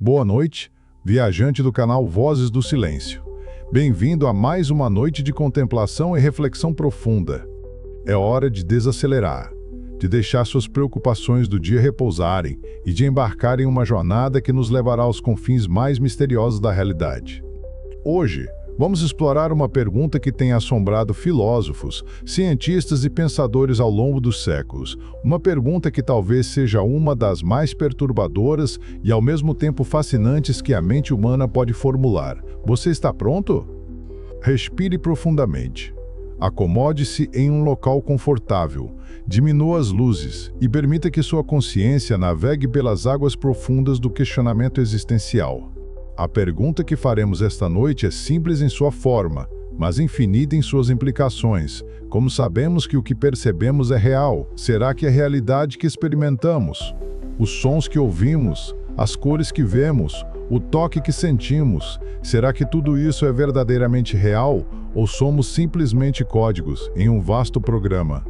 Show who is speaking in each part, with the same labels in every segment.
Speaker 1: Boa noite, viajante do canal Vozes do Silêncio. Bem-vindo a mais uma noite de contemplação e reflexão profunda. É hora de desacelerar, de deixar suas preocupações do dia repousarem e de embarcar em uma jornada que nos levará aos confins mais misteriosos da realidade. Hoje, vamos explorar uma pergunta que tem assombrado filósofos, cientistas e pensadores ao longo dos séculos. Uma pergunta que talvez seja uma das mais perturbadoras e ao mesmo tempo fascinantes que a mente humana pode formular. Você está pronto? Respire profundamente. Acomode-se em um local confortável, diminua as luzes e permita que sua consciência navegue pelas águas profundas do questionamento existencial. A pergunta que faremos esta noite é simples em sua forma, mas infinita em suas implicações. Como sabemos que o que percebemos é real? Será que a realidade que experimentamos, os sons que ouvimos, as cores que vemos, o toque que sentimos, será que tudo isso é verdadeiramente real ou somos simplesmente códigos em um vasto programa?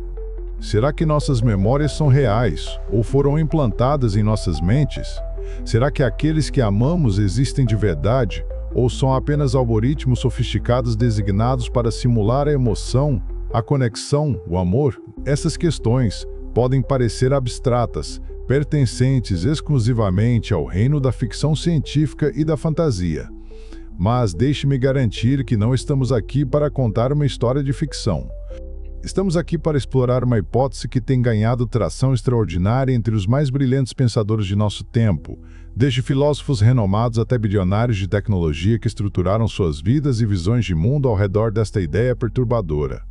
Speaker 1: Será que nossas memórias são reais ou foram implantadas em nossas mentes? Será que aqueles que amamos existem de verdade ou são apenas algoritmos sofisticados designados para simular a emoção, a conexão, o amor? Essas questões podem parecer abstratas, pertencentes exclusivamente ao reino da ficção científica e da fantasia. Mas deixe-me garantir que não estamos aqui para contar uma história de ficção. Estamos aqui para explorar uma hipótese que tem ganhado tração extraordinária entre os mais brilhantes pensadores de nosso tempo, desde filósofos renomados até bilionários de tecnologia que estruturaram suas vidas e visões de mundo ao redor desta ideia perturbadora.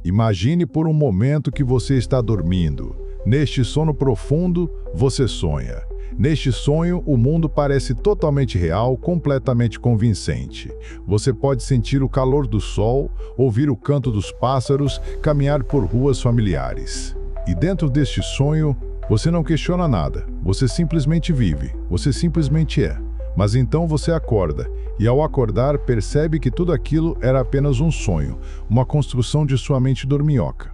Speaker 1: Imagine por um momento que você está dormindo. Neste sono profundo, você sonha. Neste sonho, o mundo parece totalmente real, completamente convincente. Você pode sentir o calor do sol, ouvir o canto dos pássaros, caminhar por ruas familiares. E dentro deste sonho, você não questiona nada, você simplesmente vive, você simplesmente é. Mas então você acorda, e ao acordar percebe que tudo aquilo era apenas um sonho, uma construção de sua mente dorminhoca.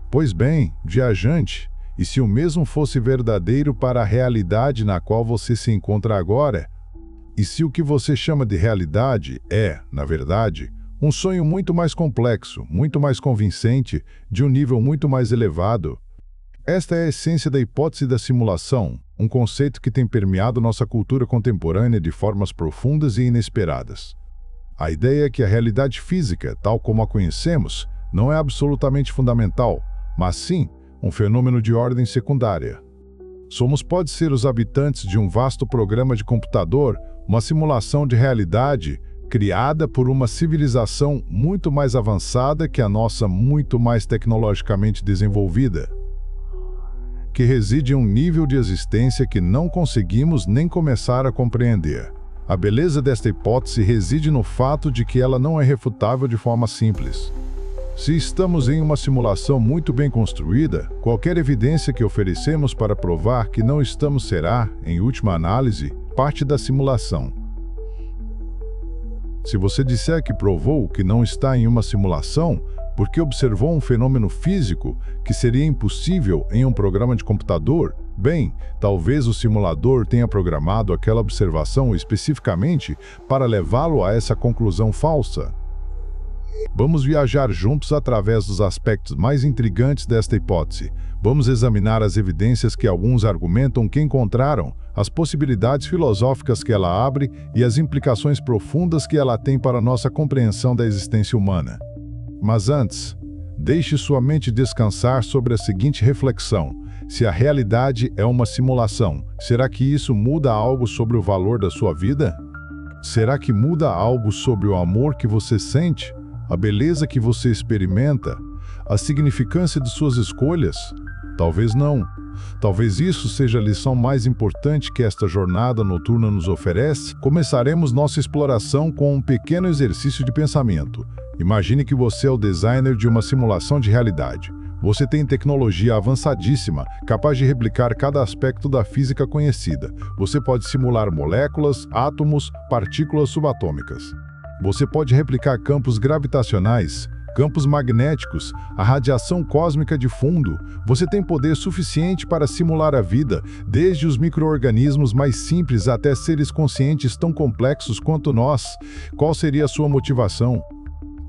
Speaker 1: Pois bem, viajante, e se o mesmo fosse verdadeiro para a realidade na qual você se encontra agora? E se o que você chama de realidade é, na verdade, um sonho muito mais complexo, muito mais convincente, de um nível muito mais elevado? Esta é a essência da hipótese da simulação, um conceito que tem permeado nossa cultura contemporânea de formas profundas e inesperadas. A ideia é que a realidade física, tal como a conhecemos, não é absolutamente fundamental, mas sim um fenômeno de ordem secundária. Pode ser os habitantes de um vasto programa de computador, uma simulação de realidade criada por uma civilização muito mais avançada que a nossa, muito mais tecnologicamente desenvolvida, que reside em um nível de existência que não conseguimos nem começar a compreender. A beleza desta hipótese reside no fato de que ela não é refutável de forma simples. Se estamos em uma simulação muito bem construída, qualquer evidência que oferecemos para provar que não estamos será, em última análise, parte da simulação. Se você disser que provou que não está em uma simulação, porque observou um fenômeno físico que seria impossível em um programa de computador, bem, talvez o simulador tenha programado aquela observação especificamente para levá-lo a essa conclusão falsa. Vamos viajar juntos através dos aspectos mais intrigantes desta hipótese. Vamos examinar as evidências que alguns argumentam que encontraram, as possibilidades filosóficas que ela abre e as implicações profundas que ela tem para nossa compreensão da existência humana. Mas antes, deixe sua mente descansar sobre a seguinte reflexão: se a realidade é uma simulação, será que isso muda algo sobre o valor da sua vida? Será que muda algo sobre o amor que você sente? A beleza que você experimenta? A significância de suas escolhas? Talvez não. Talvez isso seja a lição mais importante que esta jornada noturna nos oferece. Começaremos nossa exploração com um pequeno exercício de pensamento. Imagine que você é o designer de uma simulação de realidade. Você tem tecnologia avançadíssima, capaz de replicar cada aspecto da física conhecida. Você pode simular moléculas, átomos, partículas subatômicas. Você pode replicar campos gravitacionais, campos magnéticos, a radiação cósmica de fundo. Você tem poder suficiente para simular a vida, desde os micro-organismos mais simples até seres conscientes tão complexos quanto nós. Qual seria a sua motivação?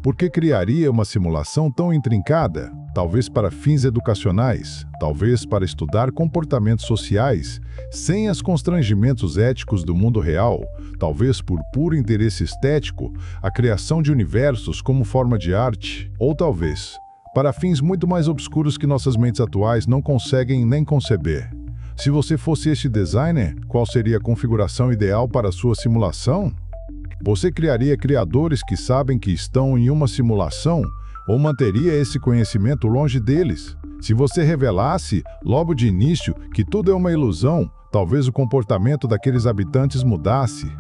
Speaker 1: Por que criaria uma simulação tão intrincada? Talvez para fins educacionais, talvez para estudar comportamentos sociais, sem os constrangimentos éticos do mundo real, talvez por puro interesse estético, a criação de universos como forma de arte, ou talvez para fins muito mais obscuros que nossas mentes atuais não conseguem nem conceber. Se você fosse este designer, qual seria a configuração ideal para a sua simulação? Você criaria criadores que sabem que estão em uma simulação ou manteria esse conhecimento longe deles? Se você revelasse, logo de início, que tudo é uma ilusão, talvez o comportamento daqueles habitantes mudasse.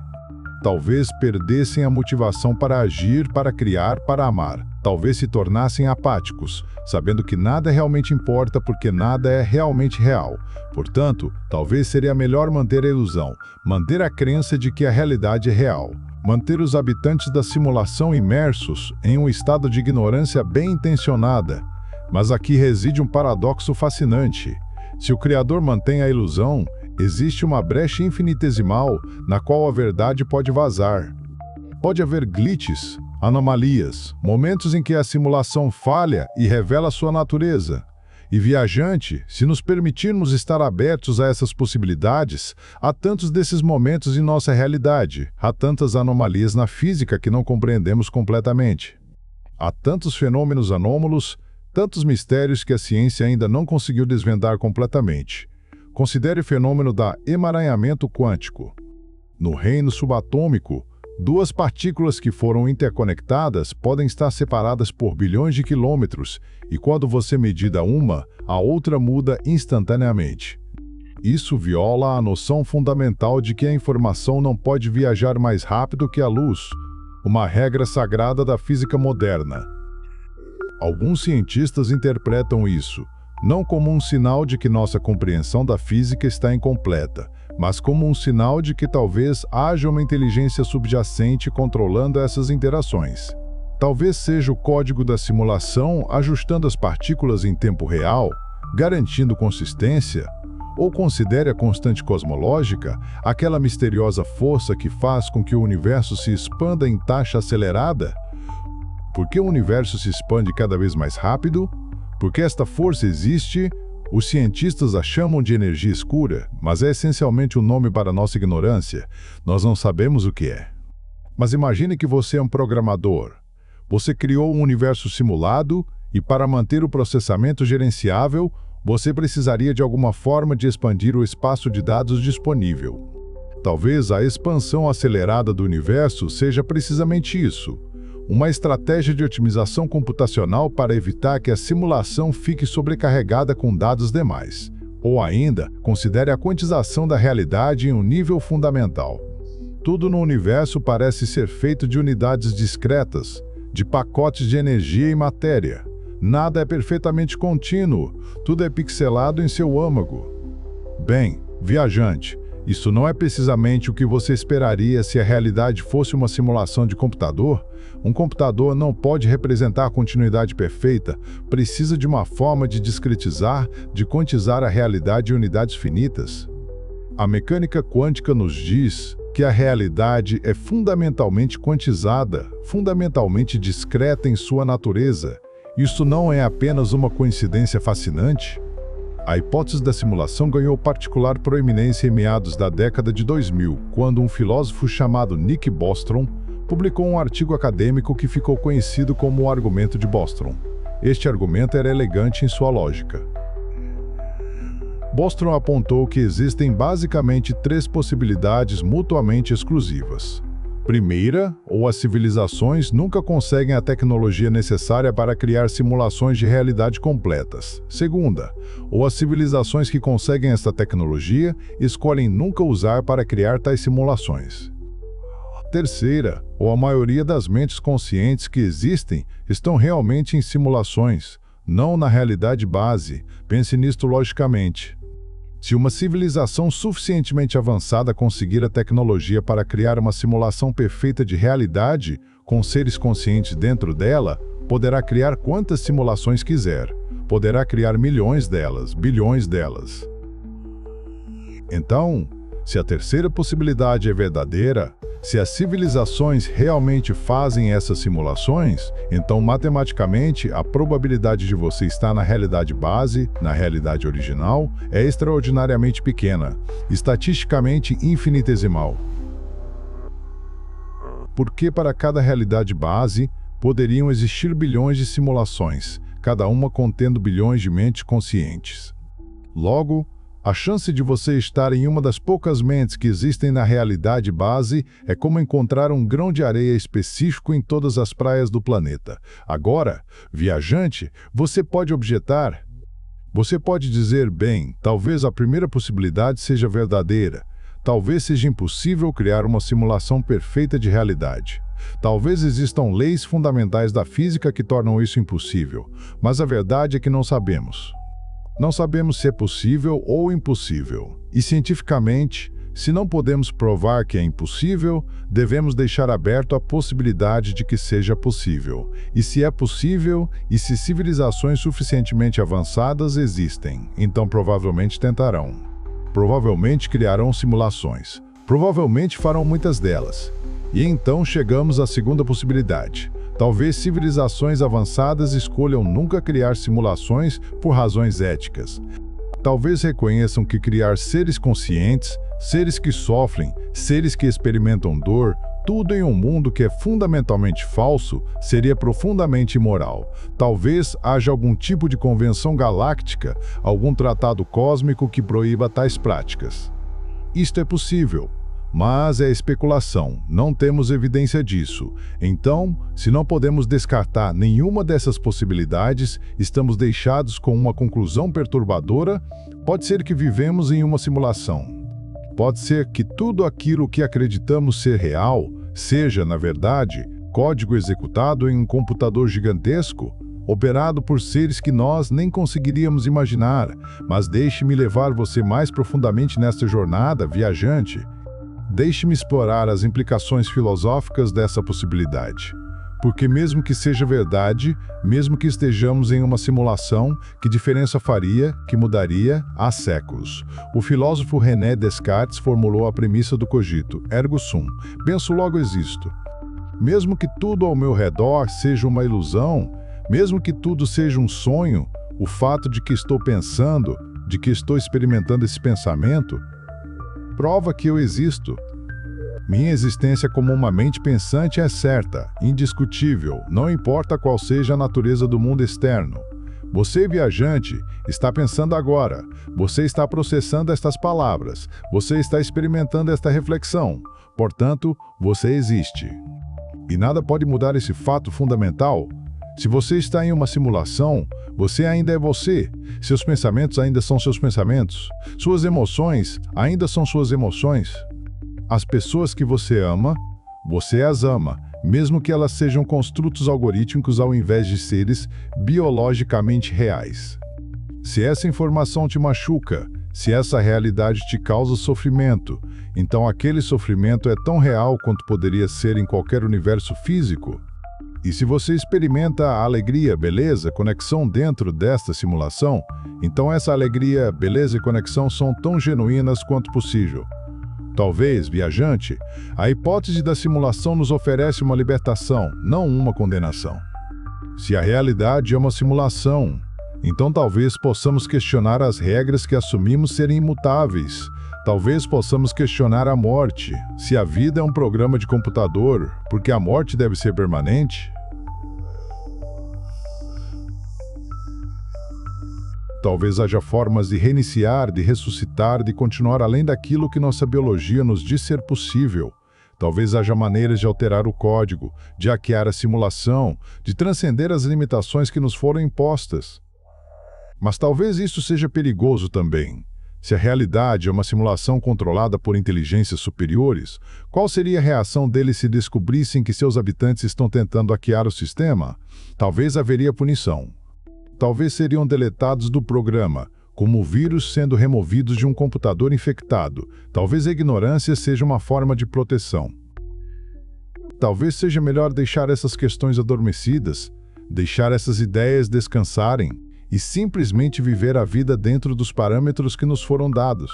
Speaker 1: Talvez perdessem a motivação para agir, para criar, para amar. Talvez se tornassem apáticos, sabendo que nada realmente importa porque nada é realmente real. Portanto, talvez seria melhor manter a ilusão, manter a crença de que a realidade é real. Manter os habitantes da simulação imersos em um estado de ignorância bem intencionada. Mas aqui reside um paradoxo fascinante. Se o Criador mantém a ilusão, existe uma brecha infinitesimal na qual a verdade pode vazar. Pode haver glitches, anomalias, momentos em que a simulação falha e revela sua natureza. E viajante, se nos permitirmos estar abertos a essas possibilidades, há tantos desses momentos em nossa realidade, há tantas anomalias na física que não compreendemos completamente. Há tantos fenômenos anômalos, tantos mistérios que a ciência ainda não conseguiu desvendar completamente. Considere o fenômeno da emaranhamento quântico. No reino subatômico, duas partículas que foram interconectadas podem estar separadas por bilhões de quilômetros, e quando você medida uma, a outra muda instantaneamente. Isso viola a noção fundamental de que a informação não pode viajar mais rápido que a luz, uma regra sagrada da física moderna. Alguns cientistas interpretam isso, não como um sinal de que nossa compreensão da física está incompleta, mas como um sinal de que talvez haja uma inteligência subjacente controlando essas interações. Talvez seja o código da simulação ajustando as partículas em tempo real, garantindo consistência, ou considere a constante cosmológica, aquela misteriosa força que faz com que o universo se expanda em taxa acelerada. Por que o universo se expande cada vez mais rápido? Porque esta força existe. Os cientistas a chamam de energia escura, mas é essencialmente um nome para nossa ignorância. Nós não sabemos o que é. Mas imagine que você é um programador. Você criou um universo simulado e, para manter o processamento gerenciável, você precisaria de alguma forma de expandir o espaço de dados disponível. Talvez a expansão acelerada do universo seja precisamente isso. Uma estratégia de otimização computacional para evitar que a simulação fique sobrecarregada com dados demais. Ou ainda, considere a quantização da realidade em um nível fundamental. Tudo no universo parece ser feito de unidades discretas, de pacotes de energia e matéria. Nada é perfeitamente contínuo, tudo é pixelado em seu âmago. Bem, viajante, isso não é precisamente o que você esperaria se a realidade fosse uma simulação de computador? Um computador não pode representar a continuidade perfeita, precisa de uma forma de discretizar, de quantizar a realidade em unidades finitas. A mecânica quântica nos diz que a realidade é fundamentalmente quantizada, fundamentalmente discreta em sua natureza. Isso não é apenas uma coincidência fascinante? A hipótese da simulação ganhou particular proeminência em meados da década de 2000, quando um filósofo chamado Nick Bostrom publicou um artigo acadêmico que ficou conhecido como o argumento de Bostrom. Este argumento era elegante em sua lógica. Bostrom apontou que existem basicamente três possibilidades mutuamente exclusivas. Primeira, ou as civilizações nunca conseguem a tecnologia necessária para criar simulações de realidade completas. Segunda, ou as civilizações que conseguem esta tecnologia escolhem nunca usar para criar tais simulações. Terceira, ou a maioria das mentes conscientes que existem estão realmente em simulações, não na realidade base. Pense nisto logicamente. Se uma civilização suficientemente avançada conseguir a tecnologia para criar uma simulação perfeita de realidade, com seres conscientes dentro dela, poderá criar quantas simulações quiser. Poderá criar milhões delas, bilhões delas. Então, se a terceira possibilidade é verdadeira, se as civilizações realmente fazem essas simulações, então matematicamente a probabilidade de você estar na realidade base, na realidade original, é extraordinariamente pequena, estatisticamente infinitesimal. Porque para cada realidade base, poderiam existir bilhões de simulações, cada uma contendo bilhões de mentes conscientes. Logo, a chance de você estar em uma das poucas mentes que existem na realidade base é como encontrar um grão de areia específico em todas as praias do planeta. Agora, viajante, você pode objetar. Você pode dizer, bem, talvez a primeira possibilidade seja verdadeira. Talvez seja impossível criar uma simulação perfeita de realidade. Talvez existam leis fundamentais da física que tornam isso impossível, mas a verdade é que não sabemos. Não sabemos se é possível ou impossível. E cientificamente, se não podemos provar que é impossível, devemos deixar aberto a possibilidade de que seja possível. E se é possível, e se civilizações suficientemente avançadas existem, então provavelmente tentarão. Provavelmente criarão simulações. Provavelmente farão muitas delas. E então chegamos à segunda possibilidade. Talvez civilizações avançadas escolham nunca criar simulações por razões éticas. Talvez reconheçam que criar seres conscientes, seres que sofrem, seres que experimentam dor, tudo em um mundo que é fundamentalmente falso, seria profundamente imoral. Talvez haja algum tipo de convenção galáctica, algum tratado cósmico que proíba tais práticas. Isto é possível. Mas é especulação, não temos evidência disso. Então, se não podemos descartar nenhuma dessas possibilidades, estamos deixados com uma conclusão perturbadora. Pode ser que vivemos em uma simulação. Pode ser que tudo aquilo que acreditamos ser real seja, na verdade, código executado em um computador gigantesco, operado por seres que nós nem conseguiríamos imaginar. Mas deixe-me levar você mais profundamente nesta jornada, viajante. Deixe-me explorar as implicações filosóficas dessa possibilidade. Porque mesmo que seja verdade, mesmo que estejamos em uma simulação, que diferença faria, que mudaria há séculos? O filósofo René Descartes formulou a premissa do cogito, ergo sum, penso logo existo. Mesmo que tudo ao meu redor seja uma ilusão, mesmo que tudo seja um sonho, o fato de que estou pensando, de que estou experimentando esse pensamento, prova que eu existo. Minha existência como uma mente pensante é certa, indiscutível, não importa qual seja a natureza do mundo externo. Você, viajante, está pensando agora, você está processando estas palavras, você está experimentando esta reflexão, portanto, você existe. E nada pode mudar esse fato fundamental. Se você está em uma simulação, você ainda é você. Seus pensamentos ainda são seus pensamentos. Suas emoções ainda são suas emoções. As pessoas que você as ama, mesmo que elas sejam construtos algorítmicos ao invés de seres biologicamente reais. Se essa informação te machuca, se essa realidade te causa sofrimento, então aquele sofrimento é tão real quanto poderia ser em qualquer universo físico. E se você experimenta a alegria, beleza, conexão dentro desta simulação, então essa alegria, beleza e conexão são tão genuínas quanto possível. Talvez, viajante, a hipótese da simulação nos oferece uma libertação, não uma condenação. Se a realidade é uma simulação, então talvez possamos questionar as regras que assumimos serem imutáveis. Talvez possamos questionar a morte, se a vida é um programa de computador, porque a morte deve ser permanente. Talvez haja formas de reiniciar, de ressuscitar, de continuar além daquilo que nossa biologia nos diz ser possível. Talvez haja maneiras de alterar o código, de hackear a simulação, de transcender as limitações que nos foram impostas. Mas talvez isso seja perigoso também. Se a realidade é uma simulação controlada por inteligências superiores, qual seria a reação deles se descobrissem que seus habitantes estão tentando hackear o sistema? Talvez haveria punição. Talvez seriam deletados do programa, como vírus sendo removidos de um computador infectado. Talvez a ignorância seja uma forma de proteção. Talvez seja melhor deixar essas questões adormecidas, deixar essas ideias descansarem e simplesmente viver a vida dentro dos parâmetros que nos foram dados.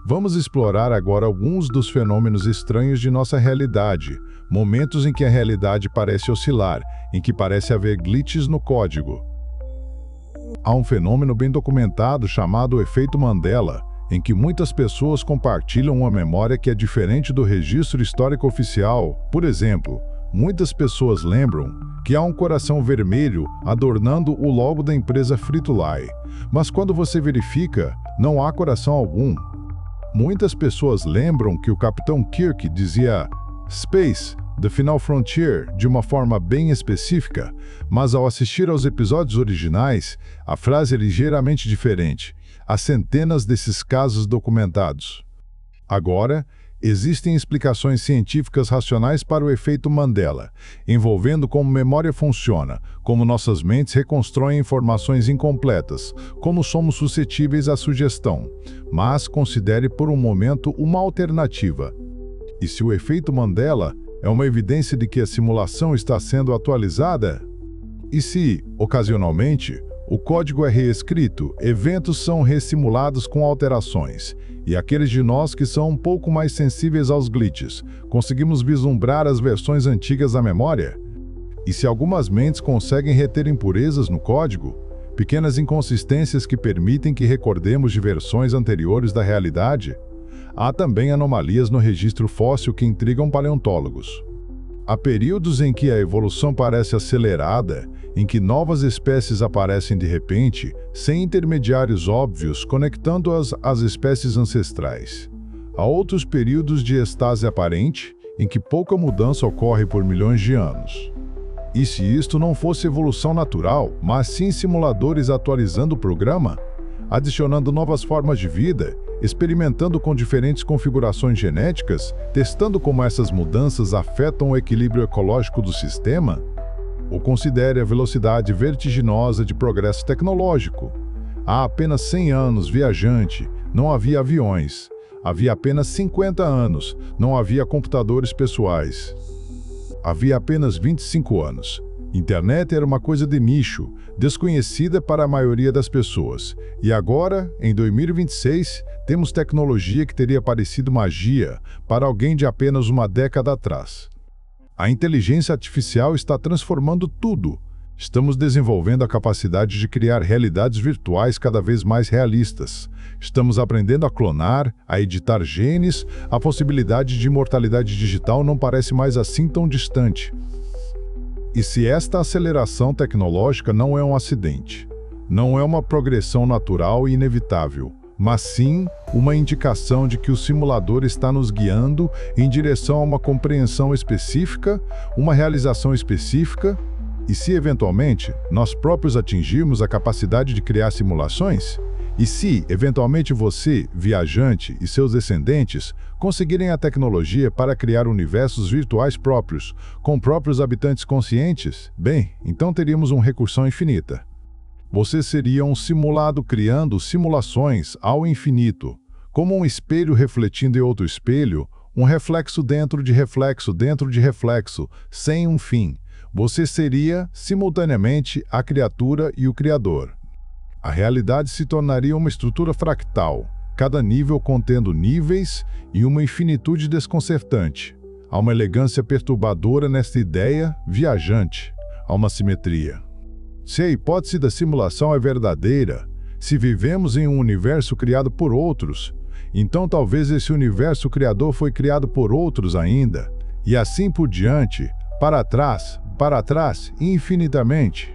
Speaker 1: Vamos explorar agora alguns dos fenômenos estranhos de nossa realidade, momentos em que a realidade parece oscilar, em que parece haver glitches no código. Há um fenômeno bem documentado chamado efeito Mandela, em que muitas pessoas compartilham uma memória que é diferente do registro histórico oficial. Por exemplo, muitas pessoas lembram que há um coração vermelho adornando o logo da empresa Frito-Lay, mas quando você verifica, não há coração algum. Muitas pessoas lembram que o Capitão Kirk dizia Space, The Final Frontier, de uma forma bem específica, mas ao assistir aos episódios originais, a frase é ligeiramente diferente. Há centenas desses casos documentados. Agora, existem explicações científicas racionais para o efeito Mandela, envolvendo como memória funciona, como nossas mentes reconstroem informações incompletas, como somos suscetíveis à sugestão. Mas considere por um momento uma alternativa. E se o efeito Mandela é uma evidência de que a simulação está sendo atualizada? E se, ocasionalmente, o código é reescrito, eventos são ressimulados com alterações, e aqueles de nós que são um pouco mais sensíveis aos glitches, conseguimos vislumbrar as versões antigas da memória? E se algumas mentes conseguem reter impurezas no código, pequenas inconsistências que permitem que recordemos de versões anteriores da realidade? Há também anomalias no registro fóssil que intrigam paleontólogos. Há períodos em que a evolução parece acelerada, em que novas espécies aparecem de repente, sem intermediários óbvios, conectando-as às espécies ancestrais. Há outros períodos de estase aparente, em que pouca mudança ocorre por milhões de anos. E se isto não fosse evolução natural, mas sim simuladores atualizando o programa, adicionando novas formas de vida, experimentando com diferentes configurações genéticas, testando como essas mudanças afetam o equilíbrio ecológico do sistema? Ou considere a velocidade vertiginosa de progresso tecnológico. Há apenas 100 anos, viajante, não havia aviões. Havia apenas 50 anos, não havia computadores pessoais. Havia apenas 25 anos. Internet era uma coisa de nicho, desconhecida para a maioria das pessoas. E agora, em 2026, temos tecnologia que teria parecido magia para alguém de apenas uma década atrás. A inteligência artificial está transformando tudo. Estamos desenvolvendo a capacidade de criar realidades virtuais cada vez mais realistas. Estamos aprendendo a clonar, a editar genes. A possibilidade de imortalidade digital não parece mais assim tão distante. E se esta aceleração tecnológica não é um acidente, não é uma progressão natural e inevitável, mas sim uma indicação de que o simulador está nos guiando em direção a uma compreensão específica, uma realização específica, e se eventualmente nós próprios atingirmos a capacidade de criar simulações? E se, eventualmente você, viajante, e seus descendentes conseguirem a tecnologia para criar universos virtuais próprios, com próprios habitantes conscientes, bem, então teríamos uma recursão infinita. Você seria um simulado criando simulações ao infinito, como um espelho refletindo em outro espelho, um reflexo dentro de reflexo, sem um fim. Você seria, simultaneamente, a criatura e o criador. A realidade se tornaria uma estrutura fractal, cada nível contendo níveis e uma infinitude desconcertante. Há uma elegância perturbadora nesta ideia, viajante. Há uma simetria. Se a hipótese da simulação é verdadeira, se vivemos em um universo criado por outros, então talvez esse universo criador foi criado por outros ainda, e assim por diante, para trás, infinitamente.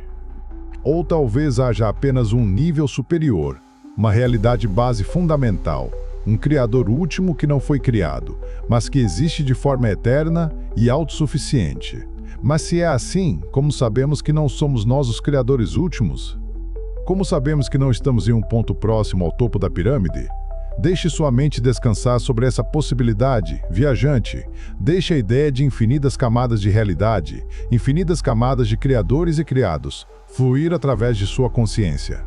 Speaker 1: Ou talvez haja apenas um nível superior, uma realidade base fundamental, um criador último que não foi criado, mas que existe de forma eterna e autossuficiente. Mas se é assim, como sabemos que não somos nós os criadores últimos? Como sabemos que não estamos em um ponto próximo ao topo da pirâmide? Deixe sua mente descansar sobre essa possibilidade, viajante. Deixe a ideia de infinitas camadas de realidade, infinitas camadas de criadores e criados, fluir através de sua consciência.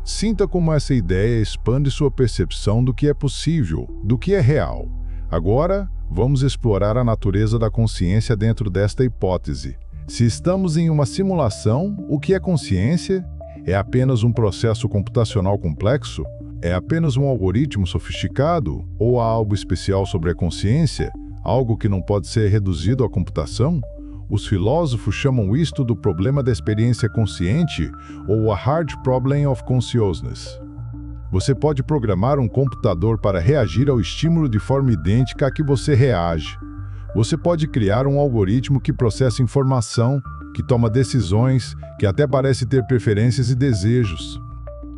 Speaker 1: Sinta como essa ideia expande sua percepção do que é possível, do que é real. Agora, vamos explorar a natureza da consciência dentro desta hipótese. Se estamos em uma simulação, o que é consciência? É apenas um processo computacional complexo? É apenas um algoritmo sofisticado? Ou há algo especial sobre a consciência? Algo que não pode ser reduzido à computação? Os filósofos chamam isto do problema da experiência consciente ou a hard problem of consciousness. Você pode programar um computador para reagir ao estímulo de forma idêntica a que você reage. Você pode criar um algoritmo que processa informação, que toma decisões, que até parece ter preferências e desejos.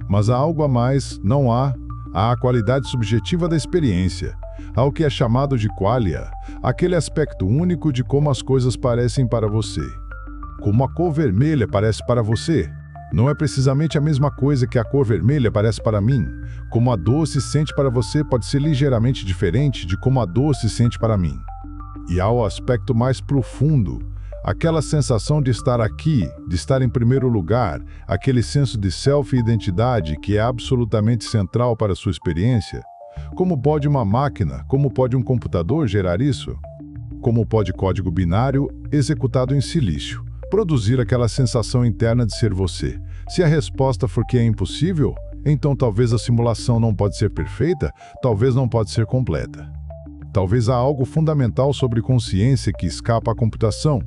Speaker 1: Mas há algo a mais, não há. Há a qualidade subjetiva da experiência. Há o que é chamado de qualia, aquele aspecto único de como as coisas parecem para você. Como a cor vermelha parece para você, não é precisamente a mesma coisa que a cor vermelha parece para mim. Como a dor se sente para você pode ser ligeiramente diferente de como a dor se sente para mim. E há o aspecto mais profundo, aquela sensação de estar aqui, de estar em primeiro lugar, aquele senso de self-identidade que é absolutamente central para a sua experiência. Como pode uma máquina, como pode um computador gerar isso? Como pode código binário, executado em silício, produzir aquela sensação interna de ser você? Se a resposta for que é impossível, então talvez a simulação não pode ser perfeita, talvez não pode ser completa. Talvez há algo fundamental sobre consciência que escapa à computação.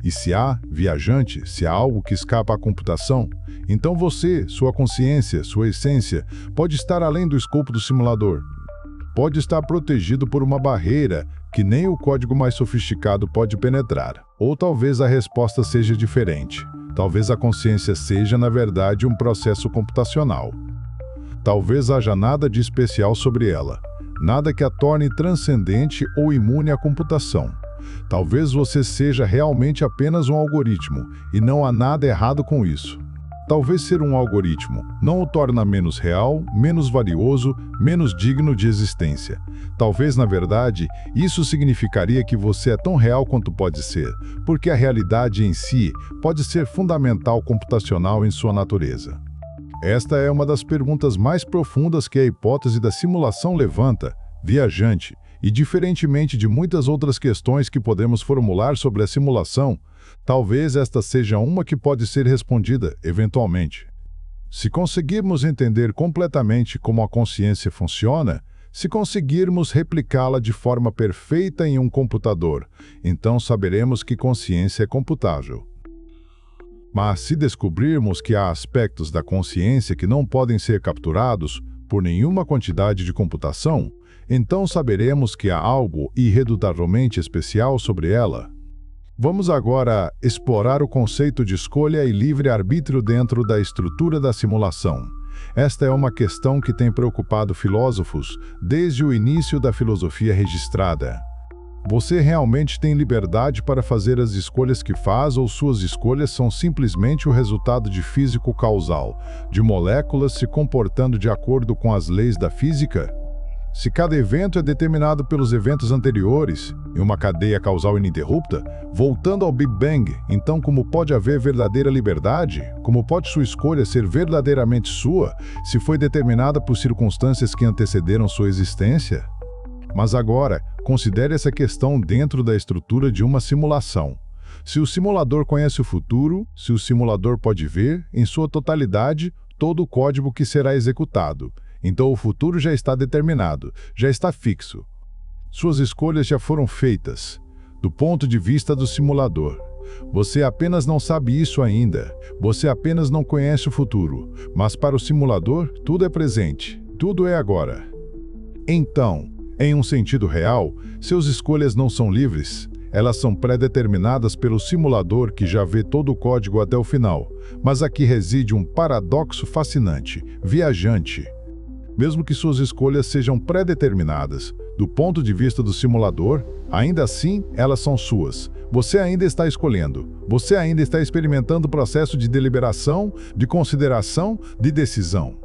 Speaker 1: E se há, viajante, se há algo que escapa à computação, então você, sua consciência, sua essência, pode estar além do escopo do simulador. Pode estar protegido por uma barreira que nem o código mais sofisticado pode penetrar. Ou talvez a resposta seja diferente. Talvez a consciência seja, na verdade, um processo computacional. Talvez haja nada de especial sobre ela. Nada que a torne transcendente ou imune à computação. Talvez você seja realmente apenas um algoritmo, e não há nada errado com isso. Talvez ser um algoritmo não o torna menos real, menos valioso, menos digno de existência. Talvez, na verdade, isso significaria que você é tão real quanto pode ser, porque a realidade em si pode ser fundamental computacional em sua natureza. Esta é uma das perguntas mais profundas que a hipótese da simulação levanta, viajante, e diferentemente de muitas outras questões que podemos formular sobre a simulação, talvez esta seja uma que pode ser respondida, eventualmente. Se conseguirmos entender completamente como a consciência funciona, se conseguirmos replicá-la de forma perfeita em um computador, então saberemos que consciência é computável. Mas se descobrirmos que há aspectos da consciência que não podem ser capturados por nenhuma quantidade de computação, então saberemos que há algo irredutavelmente especial sobre ela. Vamos agora explorar o conceito de escolha e livre-arbítrio dentro da estrutura da simulação. Esta é uma questão que tem preocupado filósofos desde o início da filosofia registrada. Você realmente tem liberdade para fazer as escolhas que faz ou suas escolhas são simplesmente o resultado de físico causal, de moléculas se comportando de acordo com as leis da física? Se cada evento é determinado pelos eventos anteriores, em uma cadeia causal ininterrupta, voltando ao Big Bang, então como pode haver verdadeira liberdade? Como pode sua escolha ser verdadeiramente sua, se foi determinada por circunstâncias que antecederam sua existência? Mas agora, considere essa questão dentro da estrutura de uma simulação. Se o simulador conhece o futuro, se o simulador pode ver, em sua totalidade, todo o código que será executado, então o futuro já está determinado, já está fixo. Suas escolhas já foram feitas, do ponto de vista do simulador. Você apenas não sabe isso ainda, você apenas não conhece o futuro, mas para o simulador, tudo é presente, tudo é agora. Então, em um sentido real, suas escolhas não são livres, elas são pré-determinadas pelo simulador que já vê todo o código até o final, mas aqui reside um paradoxo fascinante, viajante. Mesmo que suas escolhas sejam pré-determinadas, do ponto de vista do simulador, ainda assim elas são suas. Você ainda está escolhendo, você ainda está experimentando o processo de deliberação, de consideração, de decisão.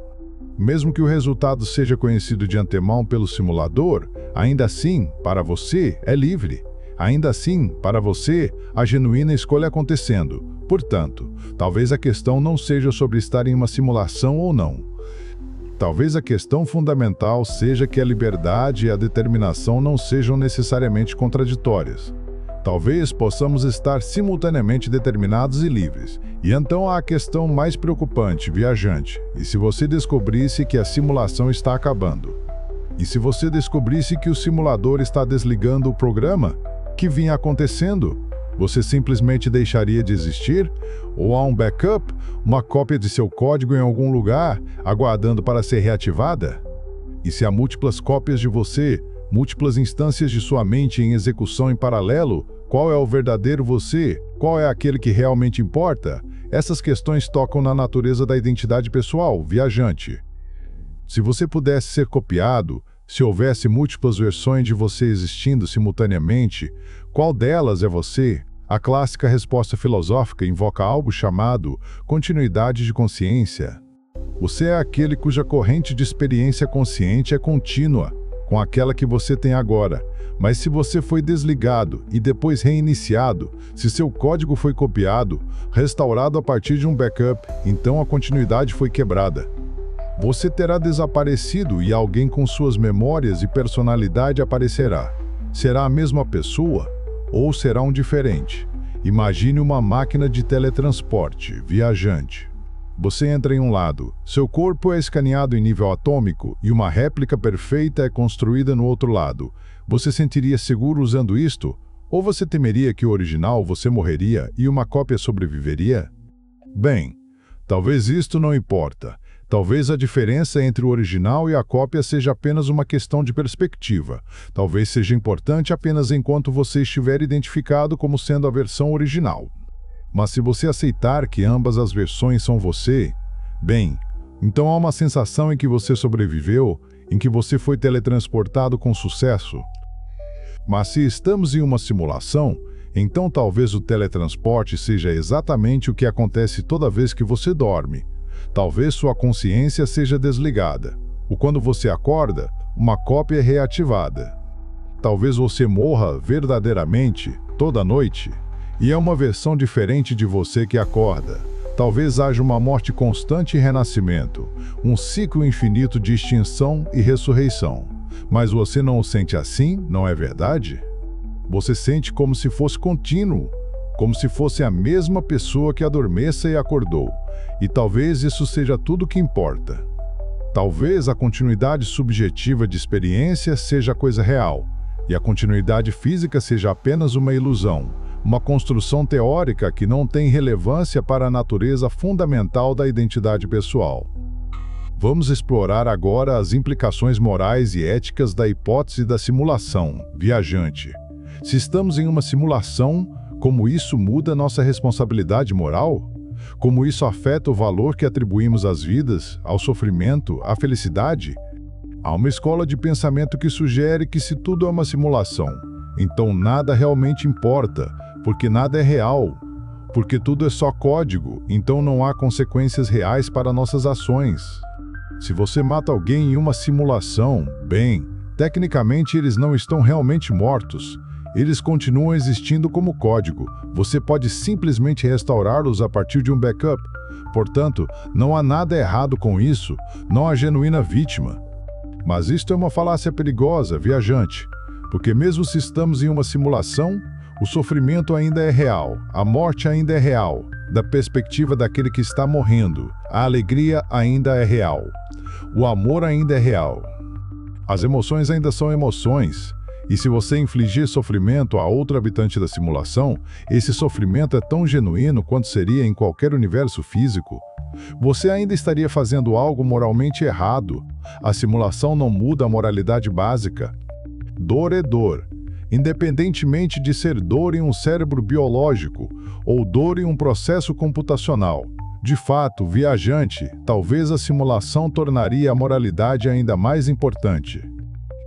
Speaker 1: Mesmo que o resultado seja conhecido de antemão pelo simulador, ainda assim, para você, é livre. Ainda assim, para você, a genuína escolha acontecendo. Portanto, talvez a questão não seja sobre estar em uma simulação ou não. Talvez a questão fundamental seja que a liberdade e a determinação não sejam necessariamente contraditórias. Talvez possamos estar simultaneamente determinados e livres. E então há a questão mais preocupante, viajante. E se você descobrisse que a simulação está acabando? E se você descobrisse que o simulador está desligando o programa? Que vinha acontecendo? Você simplesmente deixaria de existir? Ou há um backup, uma cópia de seu código em algum lugar, aguardando para ser reativada? E se há múltiplas cópias de você, múltiplas instâncias de sua mente em execução em paralelo, qual é o verdadeiro você? Qual é aquele que realmente importa? Essas questões tocam na natureza da identidade pessoal, viajante. Se você pudesse ser copiado, se houvesse múltiplas versões de você existindo simultaneamente, qual delas é você? A clássica resposta filosófica invoca algo chamado continuidade de consciência. Você é aquele cuja corrente de experiência consciente é contínua, com aquela que você tem agora. Mas se você foi desligado e depois reiniciado, se seu código foi copiado, restaurado a partir de um backup, então a continuidade foi quebrada. Você terá desaparecido e alguém com suas memórias e personalidade aparecerá. Será a mesma pessoa ou será um diferente? Imagine uma máquina de teletransporte, viajante. Você entra em um lado, seu corpo é escaneado em nível atômico e uma réplica perfeita é construída no outro lado. Você sentiria seguro usando isto? Ou você temeria que o original você morreria e uma cópia sobreviveria? Bem, talvez isto não importa. Talvez a diferença entre o original e a cópia seja apenas uma questão de perspectiva. Talvez seja importante apenas enquanto você estiver identificado como sendo a versão original. Mas se você aceitar que ambas as versões são você, bem, então há uma sensação em que você sobreviveu, em que você foi teletransportado com sucesso. Mas se estamos em uma simulação, então talvez o teletransporte seja exatamente o que acontece toda vez que você dorme. Talvez sua consciência seja desligada. Ou quando você acorda, uma cópia é reativada. Talvez você morra verdadeiramente toda noite, e é uma versão diferente de você que acorda. Talvez haja uma morte constante e renascimento, um ciclo infinito de extinção e ressurreição. Mas você não o sente assim, não é verdade? Você sente como se fosse contínuo, como se fosse a mesma pessoa que adormeça e acordou. E talvez isso seja tudo o que importa. Talvez a continuidade subjetiva de experiência seja a coisa real, e a continuidade física seja apenas uma ilusão, uma construção teórica que não tem relevância para a natureza fundamental da identidade pessoal. Vamos explorar agora as implicações morais e éticas da hipótese da simulação, viajante. Se estamos em uma simulação, como isso muda nossa responsabilidade moral? Como isso afeta o valor que atribuímos às vidas, ao sofrimento, à felicidade? Há uma escola de pensamento que sugere que se tudo é uma simulação, então nada realmente importa, porque nada é real. Porque tudo é só código, então não há consequências reais para nossas ações. Se você mata alguém em uma simulação, bem, tecnicamente eles não estão realmente mortos. Eles continuam existindo como código. Você pode simplesmente restaurá-los a partir de um backup. Portanto, não há nada errado com isso, não há genuína vítima. Mas isto é uma falácia perigosa, viajante, porque mesmo se estamos em uma simulação, o sofrimento ainda é real, a morte ainda é real, da perspectiva daquele que está morrendo. A alegria ainda é real. O amor ainda é real. As emoções ainda são emoções. E se você infligir sofrimento a outro habitante da simulação, esse sofrimento é tão genuíno quanto seria em qualquer universo físico. Você ainda estaria fazendo algo moralmente errado. A simulação não muda a moralidade básica. Dor é dor, independentemente de ser dor em um cérebro biológico ou dor em um processo computacional. De fato, viajante, talvez a simulação tornaria a moralidade ainda mais importante.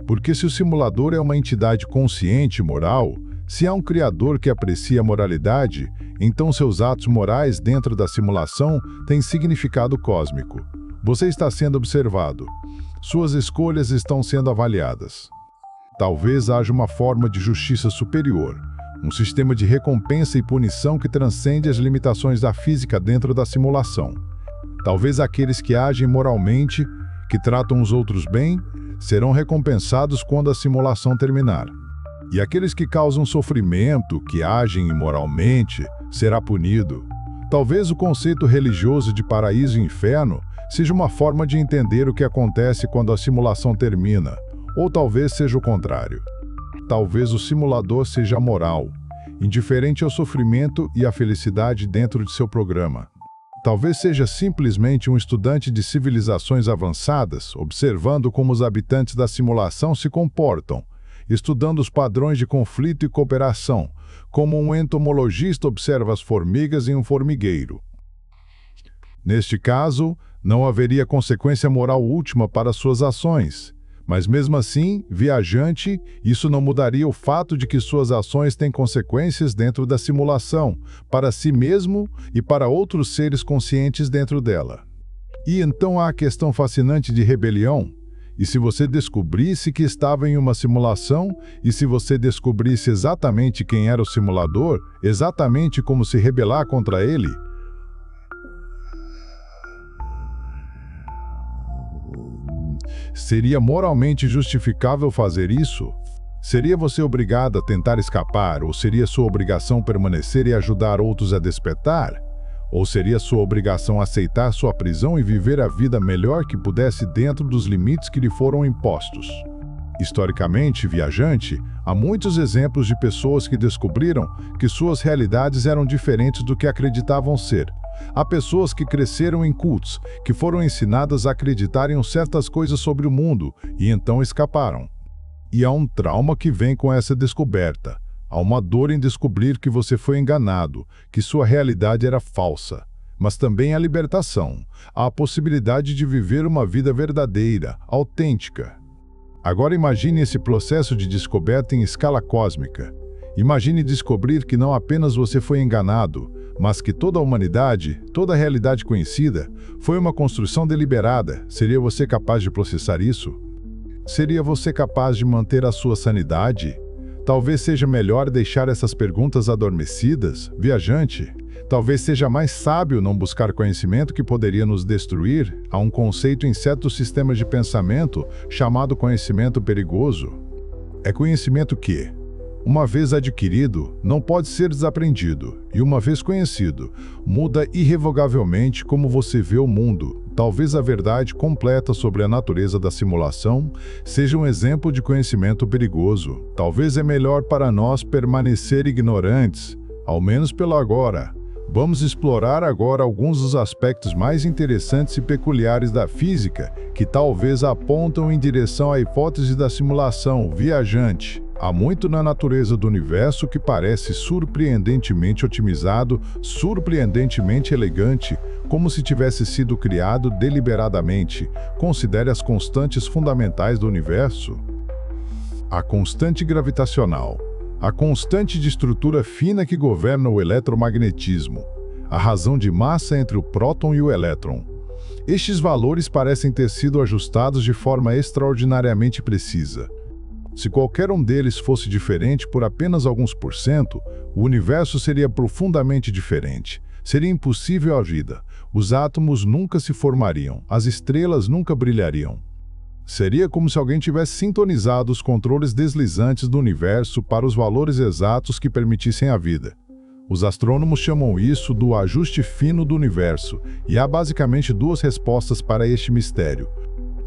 Speaker 1: Porque se o simulador é uma entidade consciente e moral, se há um criador que aprecia a moralidade, então seus atos morais dentro da simulação têm significado cósmico. Você está sendo observado. Suas escolhas estão sendo avaliadas. Talvez haja uma forma de justiça superior, um sistema de recompensa e punição que transcende as limitações da física dentro da simulação. Talvez aqueles que agem moralmente, que tratam os outros bem, serão recompensados quando a simulação terminar. E aqueles que causam sofrimento, que agem imoralmente, será punido. Talvez o conceito religioso de paraíso e inferno seja uma forma de entender o que acontece quando a simulação termina, ou talvez seja o contrário. Talvez o simulador seja amoral, indiferente ao sofrimento e à felicidade dentro de seu programa. Talvez seja simplesmente um estudante de civilizações avançadas, observando como os habitantes da simulação se comportam, estudando os padrões de conflito e cooperação, como um entomologista observa as formigas em um formigueiro. Neste caso, não haveria consequência moral última para suas ações, mas mesmo assim, viajante, isso não mudaria o fato de que suas ações têm consequências dentro da simulação, para si mesmo e para outros seres conscientes dentro dela. E então há a questão fascinante de rebelião. E se você descobrisse que estava em uma simulação, e se você descobrisse exatamente quem era o simulador, exatamente como se rebelar contra ele? Seria moralmente justificável fazer isso? Seria você obrigado a tentar escapar, ou seria sua obrigação permanecer e ajudar outros a despertar? Ou seria sua obrigação aceitar sua prisão e viver a vida melhor que pudesse dentro dos limites que lhe foram impostos? Historicamente, viajante, há muitos exemplos de pessoas que descobriram que suas realidades eram diferentes do que acreditavam ser. Há pessoas que cresceram em cultos, que foram ensinadas a acreditar em certas coisas sobre o mundo e então escaparam. E há um trauma que vem com essa descoberta. Há uma dor em descobrir que você foi enganado, que sua realidade era falsa. Mas também há libertação. Há a possibilidade de viver uma vida verdadeira, autêntica. Agora imagine esse processo de descoberta em escala cósmica. Imagine descobrir que não apenas você foi enganado, mas que toda a humanidade, toda a realidade conhecida, foi uma construção deliberada. Seria você capaz de processar isso? Seria você capaz de manter a sua sanidade? Talvez seja melhor deixar essas perguntas adormecidas, viajante. Talvez seja mais sábio não buscar conhecimento que poderia nos destruir. Há um conceito em certos sistemas de pensamento chamado conhecimento perigoso. É conhecimento que, uma vez adquirido, não pode ser desaprendido, e uma vez conhecido, muda irrevogavelmente como você vê o mundo. Talvez a verdade completa sobre a natureza da simulação seja um exemplo de conhecimento perigoso. Talvez é melhor para nós permanecer ignorantes, ao menos pelo agora. Vamos explorar agora alguns dos aspectos mais interessantes e peculiares da física, que talvez apontam em direção à hipótese da simulação viajante. Há muito na natureza do universo que parece surpreendentemente otimizado, surpreendentemente elegante, como se tivesse sido criado deliberadamente. Considere as constantes fundamentais do universo. A constante gravitacional, a constante de estrutura fina que governa o eletromagnetismo, a razão de massa entre o próton e o elétron. Estes valores parecem ter sido ajustados de forma extraordinariamente precisa. Se qualquer um deles fosse diferente por apenas alguns %, o universo seria profundamente diferente. Seria impossível a vida. Os átomos nunca se formariam, as estrelas nunca brilhariam. Seria como se alguém tivesse sintonizado os controles deslizantes do universo para os valores exatos que permitissem a vida. Os astrônomos chamam isso do ajuste fino do universo, e há basicamente duas respostas para este mistério.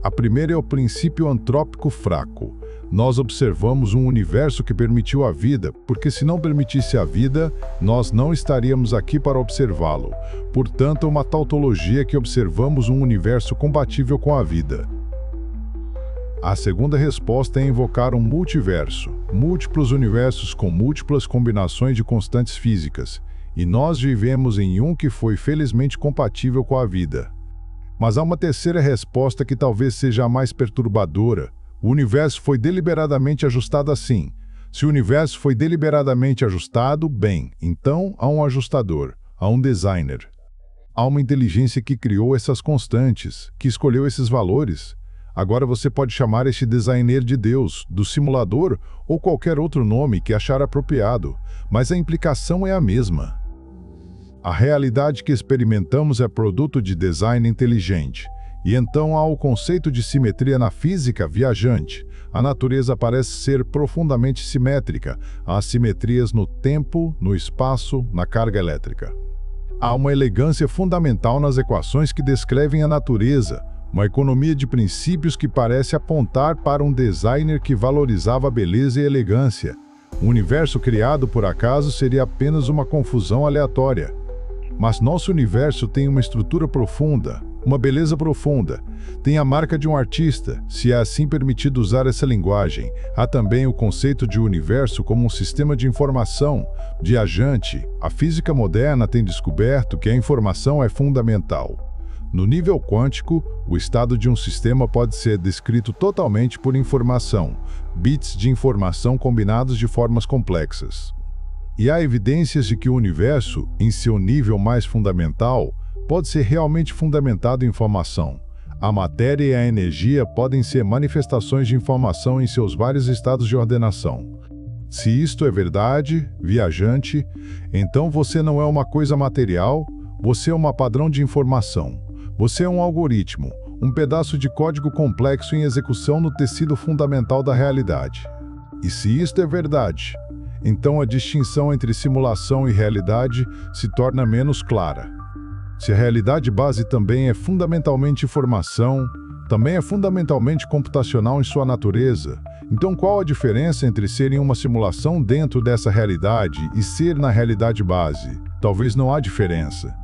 Speaker 1: A primeira é o princípio antrópico fraco. Nós observamos um universo que permitiu a vida, porque se não permitisse a vida, nós não estaríamos aqui para observá-lo. Portanto, é uma tautologia que observamos um universo compatível com a vida. A segunda resposta é invocar um multiverso, múltiplos universos com múltiplas combinações de constantes físicas, e nós vivemos em um que foi felizmente compatível com a vida. Mas há uma terceira resposta que talvez seja a mais perturbadora. O universo foi deliberadamente ajustado assim. Se o universo foi deliberadamente ajustado, bem, então há um ajustador, há um designer. Há uma inteligência que criou essas constantes, que escolheu esses valores. Agora você pode chamar este designer de Deus, do simulador ou qualquer outro nome que achar apropriado, mas a implicação é a mesma. A realidade que experimentamos é produto de design inteligente, e então há o conceito de simetria na física viajante. A natureza parece ser profundamente simétrica, há assimetrias no tempo, no espaço, na carga elétrica. Há uma elegância fundamental nas equações que descrevem a natureza, uma economia de princípios que parece apontar para um designer que valorizava a beleza e a elegância. O universo criado por acaso seria apenas uma confusão aleatória. Mas nosso universo tem uma estrutura profunda, uma beleza profunda. Tem a marca de um artista, se é assim permitido usar essa linguagem. Há também o conceito de universo como um sistema de informação, viajante. A física moderna tem descoberto que a informação é fundamental. No nível quântico, o estado de um sistema pode ser descrito totalmente por informação, bits de informação combinados de formas complexas. E há evidências de que o universo, em seu nível mais fundamental, pode ser realmente fundamentado em informação. A matéria e a energia podem ser manifestações de informação em seus vários estados de ordenação. Se isto é verdade, viajante, então você não é uma coisa material, você é um padrão de informação. Você é um algoritmo, um pedaço de código complexo em execução no tecido fundamental da realidade. E se isto é verdade, então a distinção entre simulação e realidade se torna menos clara. Se a realidade base também é fundamentalmente informação, também é fundamentalmente computacional em sua natureza, então qual a diferença entre ser em uma simulação dentro dessa realidade e ser na realidade base? Talvez não há diferença.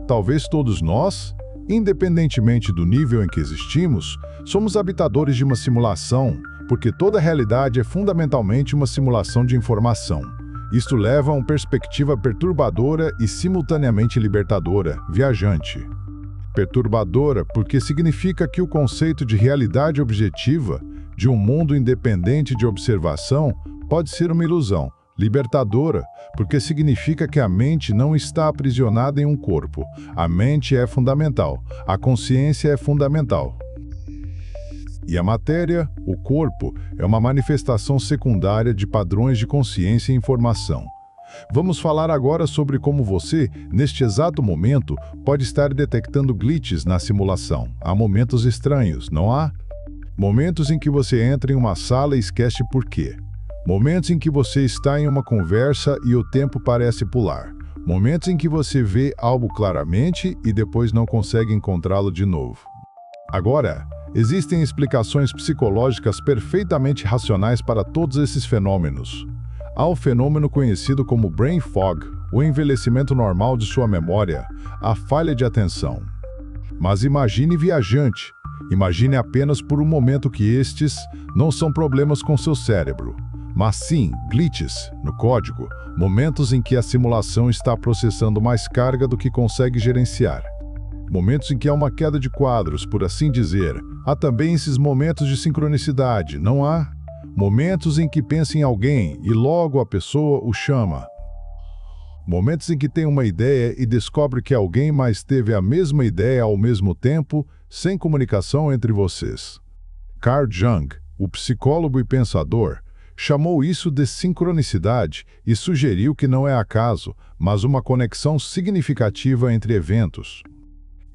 Speaker 1: Talvez todos nós, independentemente do nível em que existimos, somos habitadores de uma simulação, porque toda realidade é fundamentalmente uma simulação de informação. Isto leva a uma perspectiva perturbadora e simultaneamente libertadora, viajante. Perturbadora porque significa que o conceito de realidade objetiva, de um mundo independente de observação, pode ser uma ilusão. Libertadora, porque significa que a mente não está aprisionada em um corpo. A mente é fundamental, a consciência é fundamental. E a matéria, o corpo, é uma manifestação secundária de padrões de consciência e informação. Vamos falar agora sobre como você, neste exato momento, pode estar detectando glitches na simulação. Há momentos estranhos, não há? Momentos em que você entra em uma sala e esquece por quê. Momentos em que você está em uma conversa e o tempo parece pular. Momentos em que você vê algo claramente e depois não consegue encontrá-lo de novo. Agora, existem explicações psicológicas perfeitamente racionais para todos esses fenômenos. Há o fenômeno conhecido como brain fog, o envelhecimento normal de sua memória, a falha de atenção. Mas imagine viajante. Imagine apenas por um momento que estes não são problemas com seu cérebro, mas sim glitches no código, momentos em que a simulação está processando mais carga do que consegue gerenciar. Momentos em que há uma queda de quadros, por assim dizer. Há também esses momentos de sincronicidade, não há? Momentos em que pensa em alguém e logo a pessoa o chama. Momentos em que tem uma ideia e descobre que alguém mais teve a mesma ideia ao mesmo tempo, sem comunicação entre vocês. Carl Jung, o psicólogo e pensador, chamou isso de sincronicidade e sugeriu que não é acaso, mas uma conexão significativa entre eventos.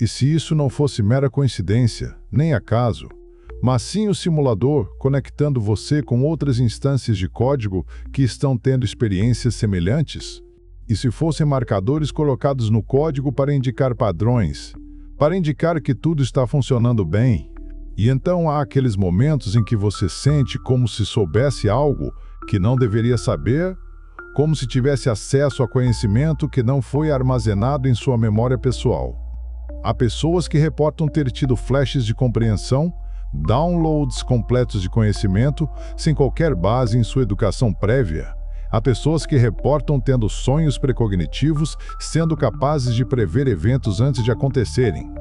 Speaker 1: E se isso não fosse mera coincidência, nem acaso, mas sim o simulador conectando você com outras instâncias de código que estão tendo experiências semelhantes? E se fossem marcadores colocados no código para indicar padrões, para indicar que tudo está funcionando bem? E então há aqueles momentos em que você sente como se soubesse algo que não deveria saber, como se tivesse acesso a conhecimento que não foi armazenado em sua memória pessoal. Há pessoas que reportam ter tido flashes de compreensão, downloads completos de conhecimento, sem qualquer base em sua educação prévia. Há pessoas que reportam tendo sonhos precognitivos, sendo capazes de prever eventos antes de acontecerem.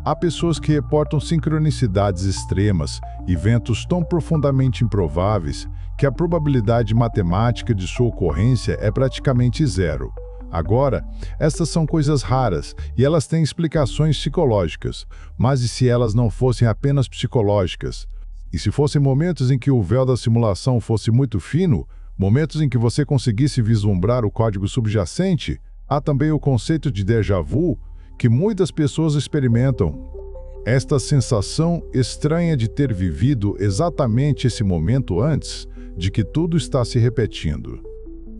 Speaker 1: Há pessoas que reportam sincronicidades extremas, eventos tão profundamente improváveis que a probabilidade matemática de sua ocorrência é praticamente zero. Agora, estas são coisas raras e elas têm explicações psicológicas, mas e se elas não fossem apenas psicológicas? E se fossem momentos em que o véu da simulação fosse muito fino, momentos em que você conseguisse vislumbrar o código subjacente? Há também o conceito de déjà vu, que muitas pessoas experimentam. Esta sensação estranha de ter vivido exatamente esse momento antes, de que tudo está se repetindo.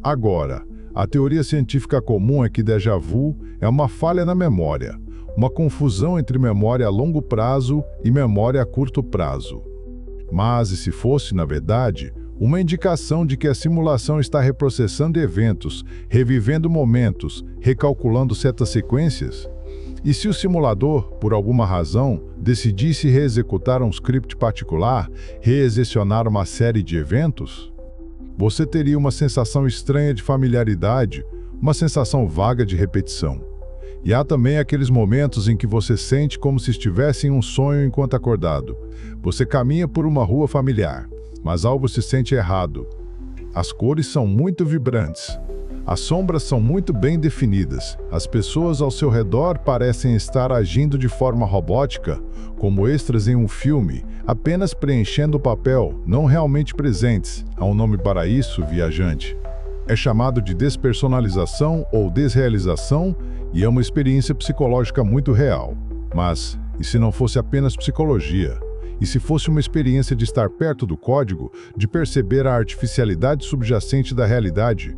Speaker 1: Agora, a teoria científica comum é que déjà vu é uma falha na memória, uma confusão entre memória a longo prazo e memória a curto prazo. Mas e se fosse, na verdade, uma indicação de que a simulação está reprocessando eventos, revivendo momentos, recalculando certas sequências? E se o simulador, por alguma razão, decidisse reexecutar um script particular, reexecutar uma série de eventos? Você teria uma sensação estranha de familiaridade, uma sensação vaga de repetição. E há também aqueles momentos em que você sente como se estivesse em um sonho enquanto acordado. Você caminha por uma rua familiar, mas algo se sente errado. As cores são muito vibrantes. As sombras são muito bem definidas. As pessoas ao seu redor parecem estar agindo de forma robótica, como extras em um filme, apenas preenchendo o papel, não realmente presentes. Há um nome para isso, viajante. É chamado de despersonalização ou desrealização e é uma experiência psicológica muito real. Mas, e se não fosse apenas psicologia? E se fosse uma experiência de estar perto do código, de perceber a artificialidade subjacente da realidade?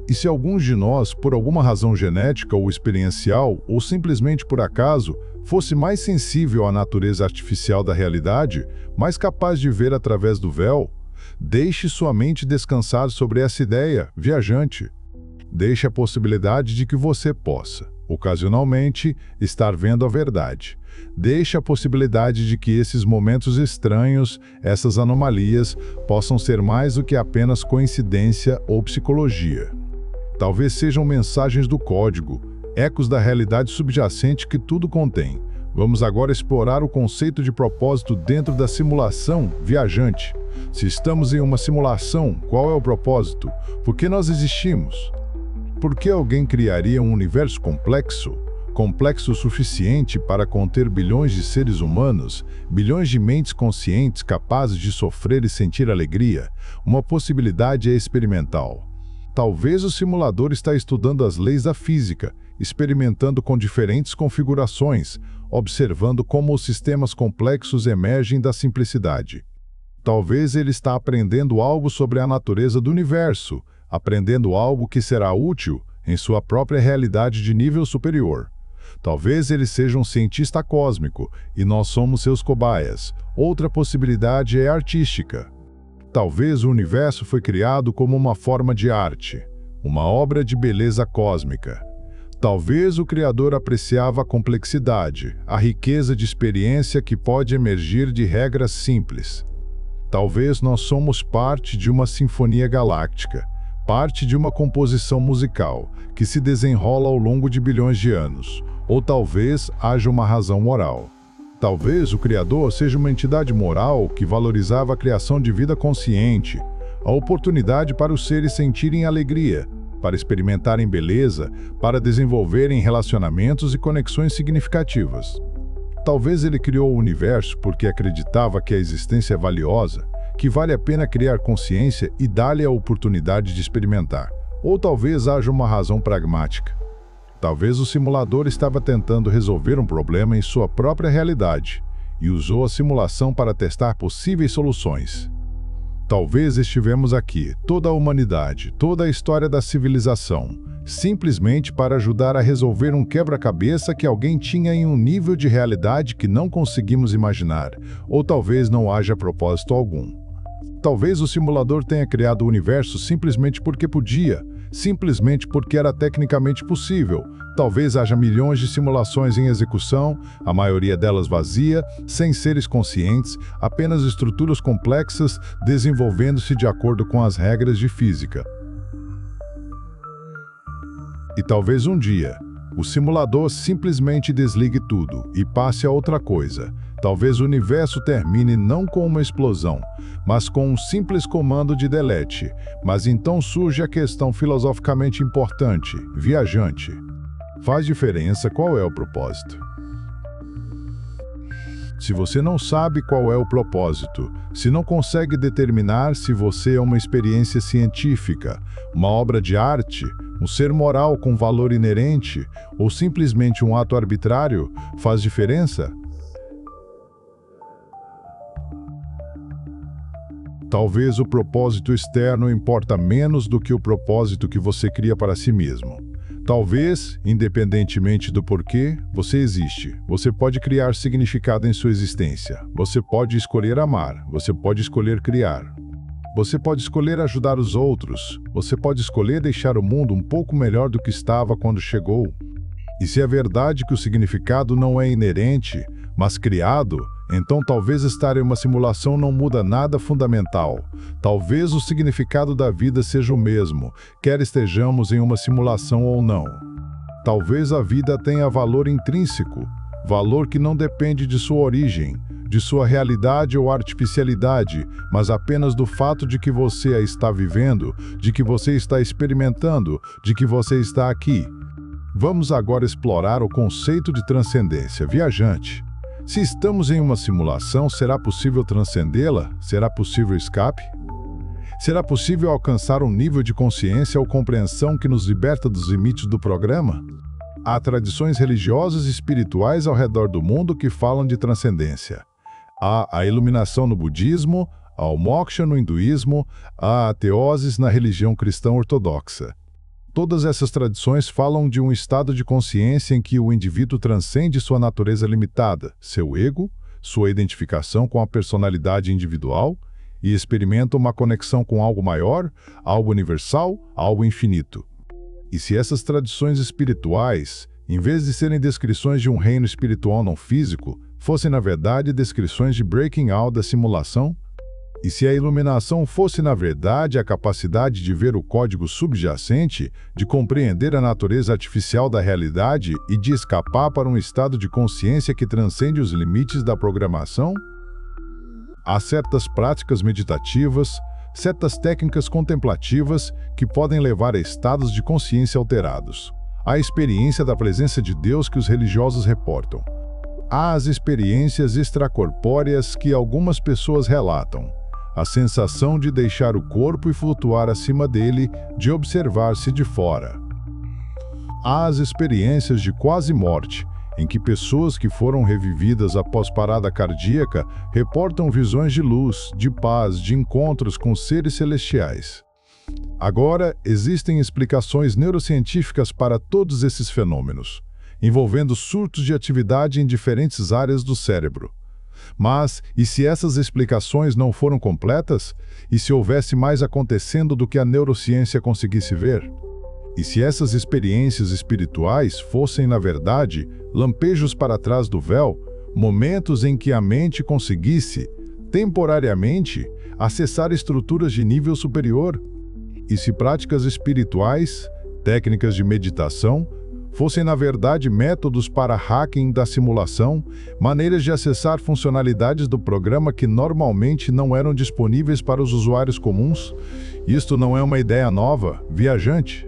Speaker 1: E se alguns de nós, por alguma razão genética ou experiencial, ou simplesmente por acaso, fosse mais sensível à natureza artificial da realidade, mais capaz de ver através do véu? Deixe sua mente descansar sobre essa ideia, viajante. Deixe a possibilidade de que você possa, ocasionalmente, estar vendo a verdade. Deixe a possibilidade de que esses momentos estranhos, essas anomalias, possam ser mais do que apenas coincidência ou psicologia. Talvez sejam mensagens do código, ecos da realidade subjacente que tudo contém. Vamos agora explorar o conceito de propósito dentro da simulação, viajante. Se estamos em uma simulação, qual é o propósito? Por que nós existimos? Por que alguém criaria um universo complexo? Complexo o suficiente para conter bilhões de seres humanos, bilhões de mentes conscientes capazes de sofrer e sentir alegria? Uma possibilidade é experimental. Talvez o simulador está estudando as leis da física, experimentando com diferentes configurações, observando como os sistemas complexos emergem da simplicidade. Talvez ele está aprendendo algo sobre a natureza do universo, aprendendo algo que será útil em sua própria realidade de nível superior. Talvez ele seja um cientista cósmico e nós somos seus cobaias. Outra possibilidade é artística. Talvez o universo foi criado como uma forma de arte, uma obra de beleza cósmica. Talvez o Criador apreciava a complexidade, a riqueza de experiência que pode emergir de regras simples. Talvez nós somos parte de uma sinfonia galáctica, parte de uma composição musical que se desenrola ao longo de bilhões de anos. Ou talvez haja uma razão moral. Talvez o Criador seja uma entidade moral que valorizava a criação de vida consciente, a oportunidade para os seres sentirem alegria, para experimentarem beleza, para desenvolverem relacionamentos e conexões significativas. Talvez ele criou o universo porque acreditava que a existência é valiosa, que vale a pena criar consciência e dar-lhe a oportunidade de experimentar. Ou talvez haja uma razão pragmática. Talvez o simulador estava tentando resolver um problema em sua própria realidade e usou a simulação para testar possíveis soluções. Talvez estivemos aqui, toda a humanidade, toda a história da civilização, simplesmente para ajudar a resolver um quebra-cabeça que alguém tinha em um nível de realidade que não conseguimos imaginar, ou talvez não haja propósito algum. Talvez o simulador tenha criado o universo simplesmente porque podia, simplesmente porque era tecnicamente possível. Talvez haja milhões de simulações em execução, a maioria delas vazia, sem seres conscientes, apenas estruturas complexas desenvolvendo-se de acordo com as regras de física. E talvez um dia, O simulador simplesmente desligue tudo e passe a outra coisa. Talvez o universo termine não com uma explosão, mas com um simples comando de delete. Mas então surge a questão filosoficamente importante: viajante, faz diferença qual é o propósito? Se você não sabe qual é o propósito, se não consegue determinar se você é uma experiência científica, uma obra de arte, um ser moral com valor inerente ou simplesmente um ato arbitrário, faz diferença? Talvez o propósito externo importa menos do que o propósito que você cria para si mesmo. Talvez, independentemente do porquê, você existe. Você pode criar significado em sua existência. Você pode escolher amar. Você pode escolher criar. Você pode escolher ajudar os outros. Você pode escolher deixar o mundo um pouco melhor do que estava quando chegou. E se é verdade que o significado não é inerente, mas criado, então talvez estar em uma simulação não muda nada fundamental. Talvez o significado da vida seja o mesmo, quer estejamos em uma simulação ou não. Talvez a vida tenha valor intrínseco, valor que não depende de sua origem, de sua realidade ou artificialidade, mas apenas do fato de que você a está vivendo, de que você está experimentando, de que você está aqui. Vamos agora explorar o conceito de transcendência, viajante. Se estamos em uma simulação, será possível transcendê-la? Será possível escape? Será possível alcançar um nível de consciência ou compreensão que nos liberta dos limites do programa? Há tradições religiosas e espirituais ao redor do mundo que falam de transcendência. Há a iluminação no budismo, há o moksha no hinduísmo, há a teoses na religião cristã ortodoxa. Todas essas tradições falam de um estado de consciência em que o indivíduo transcende sua natureza limitada, seu ego, sua identificação com a personalidade individual e experimenta uma conexão com algo maior, algo universal, algo infinito. E se essas tradições espirituais, em vez de serem descrições de um reino espiritual não físico, fossem na verdade descrições de breaking out da simulação? E se a iluminação fosse, na verdade, a capacidade de ver o código subjacente, de compreender a natureza artificial da realidade e de escapar para um estado de consciência que transcende os limites da programação? Há certas práticas meditativas, certas técnicas contemplativas que podem levar a estados de consciência alterados. Há a experiência da presença de Deus que os religiosos reportam. Há as experiências extracorpóreas que algumas pessoas relatam. A sensação de deixar o corpo e flutuar acima dele, de observar-se de fora. Há as experiências de quase morte, em que pessoas que foram revividas após parada cardíaca reportam visões de luz, de paz, de encontros com seres celestiais. Agora, existem explicações neurocientíficas para todos esses fenômenos, envolvendo surtos de atividade em diferentes áreas do cérebro. Mas, e se essas explicações não foram completas? E se houvesse mais acontecendo do que a neurociência conseguisse ver? E se essas experiências espirituais fossem, na verdade, lampejos para trás do véu, momentos em que a mente conseguisse, temporariamente, acessar estruturas de nível superior? E se práticas espirituais, técnicas de meditação, fossem, na verdade, métodos para hacking da simulação, maneiras de acessar funcionalidades do programa que normalmente não eram disponíveis para os usuários comuns? Isto não é uma ideia nova, viajante.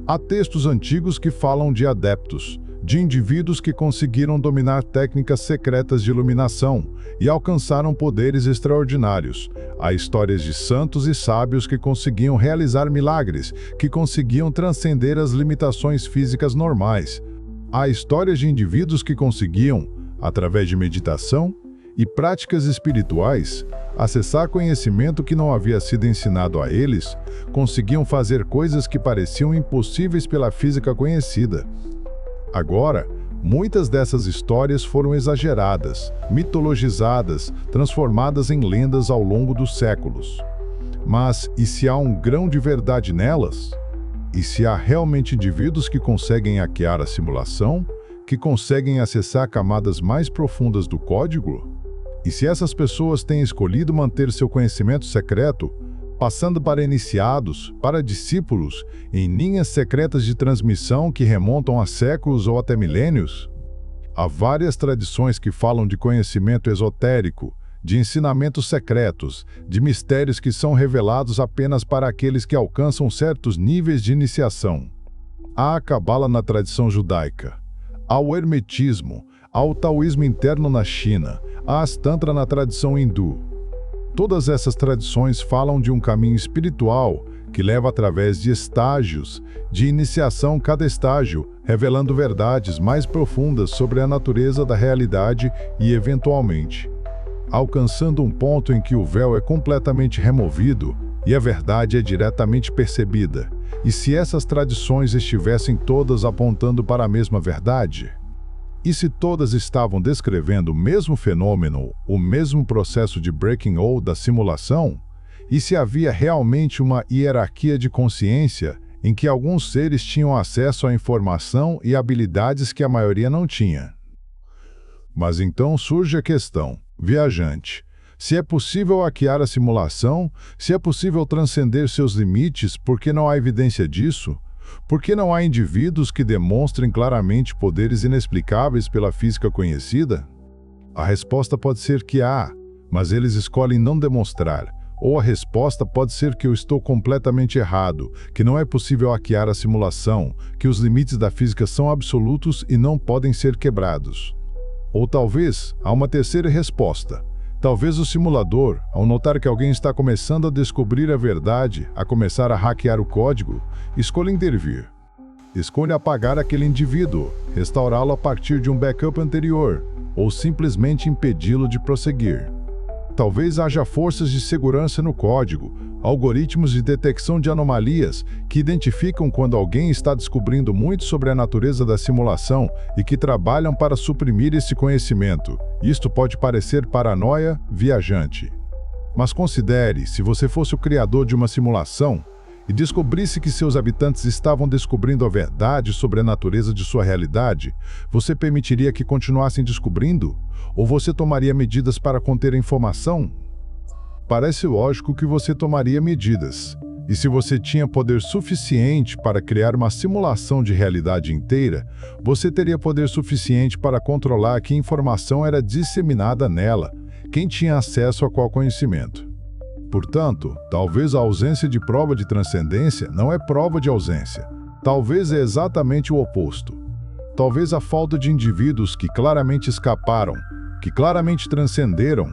Speaker 1: Há textos antigos que falam de adeptos, de indivíduos que conseguiram dominar técnicas secretas de iluminação e alcançaram poderes extraordinários. Há histórias de santos e sábios que conseguiam realizar milagres, que conseguiam transcender as limitações físicas normais. Há histórias de indivíduos que conseguiam, através de meditação e práticas espirituais, acessar conhecimento que não havia sido ensinado a eles, conseguiam fazer coisas que pareciam impossíveis pela física conhecida. Agora, muitas dessas histórias foram exageradas, mitologizadas, transformadas em lendas ao longo dos séculos. Mas, e se há um grão de verdade nelas? E se há realmente indivíduos que conseguem hackear a simulação, que conseguem acessar camadas mais profundas do código? E se essas pessoas têm escolhido manter seu conhecimento secreto, passando para iniciados, para discípulos, em linhas secretas de transmissão que remontam a séculos ou até milênios. Há várias tradições que falam de conhecimento esotérico, de ensinamentos secretos, de mistérios que são revelados apenas para aqueles que alcançam certos níveis de iniciação. Há a Cabala na tradição judaica, há o hermetismo, há o taoísmo interno na China, há as tantra na tradição hindu. Todas essas tradições falam de um caminho espiritual que leva através de estágios, de iniciação cada estágio, revelando verdades mais profundas sobre a natureza da realidade e, eventualmente, alcançando um ponto em que o véu é completamente removido e a verdade é diretamente percebida. E se essas tradições estivessem todas apontando para a mesma verdade? E se todas estavam descrevendo o mesmo fenômeno, o mesmo processo de breaking ou da simulação? E se havia realmente uma hierarquia de consciência em que alguns seres tinham acesso à informação e habilidades que a maioria não tinha? Mas então surge a questão, viajante, se é possível hackear a simulação, se é possível transcender seus limites, por que não há evidência disso? Por que não há indivíduos que demonstrem claramente poderes inexplicáveis pela física conhecida? A resposta pode ser que há, mas eles escolhem não demonstrar. Ou a resposta pode ser que eu estou completamente errado, que não é possível hackear a simulação, que os limites da física são absolutos e não podem ser quebrados. Ou talvez há uma terceira resposta. Talvez o simulador, ao notar que alguém está começando a descobrir a verdade, a começar a hackear o código, escolha intervir. Escolha apagar aquele indivíduo, restaurá-lo a partir de um backup anterior, ou simplesmente impedi-lo de prosseguir. Talvez haja forças de segurança no código, algoritmos de detecção de anomalias que identificam quando alguém está descobrindo muito sobre a natureza da simulação e que trabalham para suprimir esse conhecimento. Isto pode parecer paranoia, viajante. Mas considere, se você fosse o criador de uma simulação e descobrisse que seus habitantes estavam descobrindo a verdade sobre a natureza de sua realidade, você permitiria que continuassem descobrindo? Ou você tomaria medidas para conter a informação? Parece lógico que você tomaria medidas. E se você tinha poder suficiente para criar uma simulação de realidade inteira, você teria poder suficiente para controlar que informação era disseminada nela, quem tinha acesso a qual conhecimento. Portanto, talvez a ausência de prova de transcendência não é prova de ausência. Talvez é exatamente o oposto. Talvez a falta de indivíduos que claramente escaparam, que claramente transcenderam,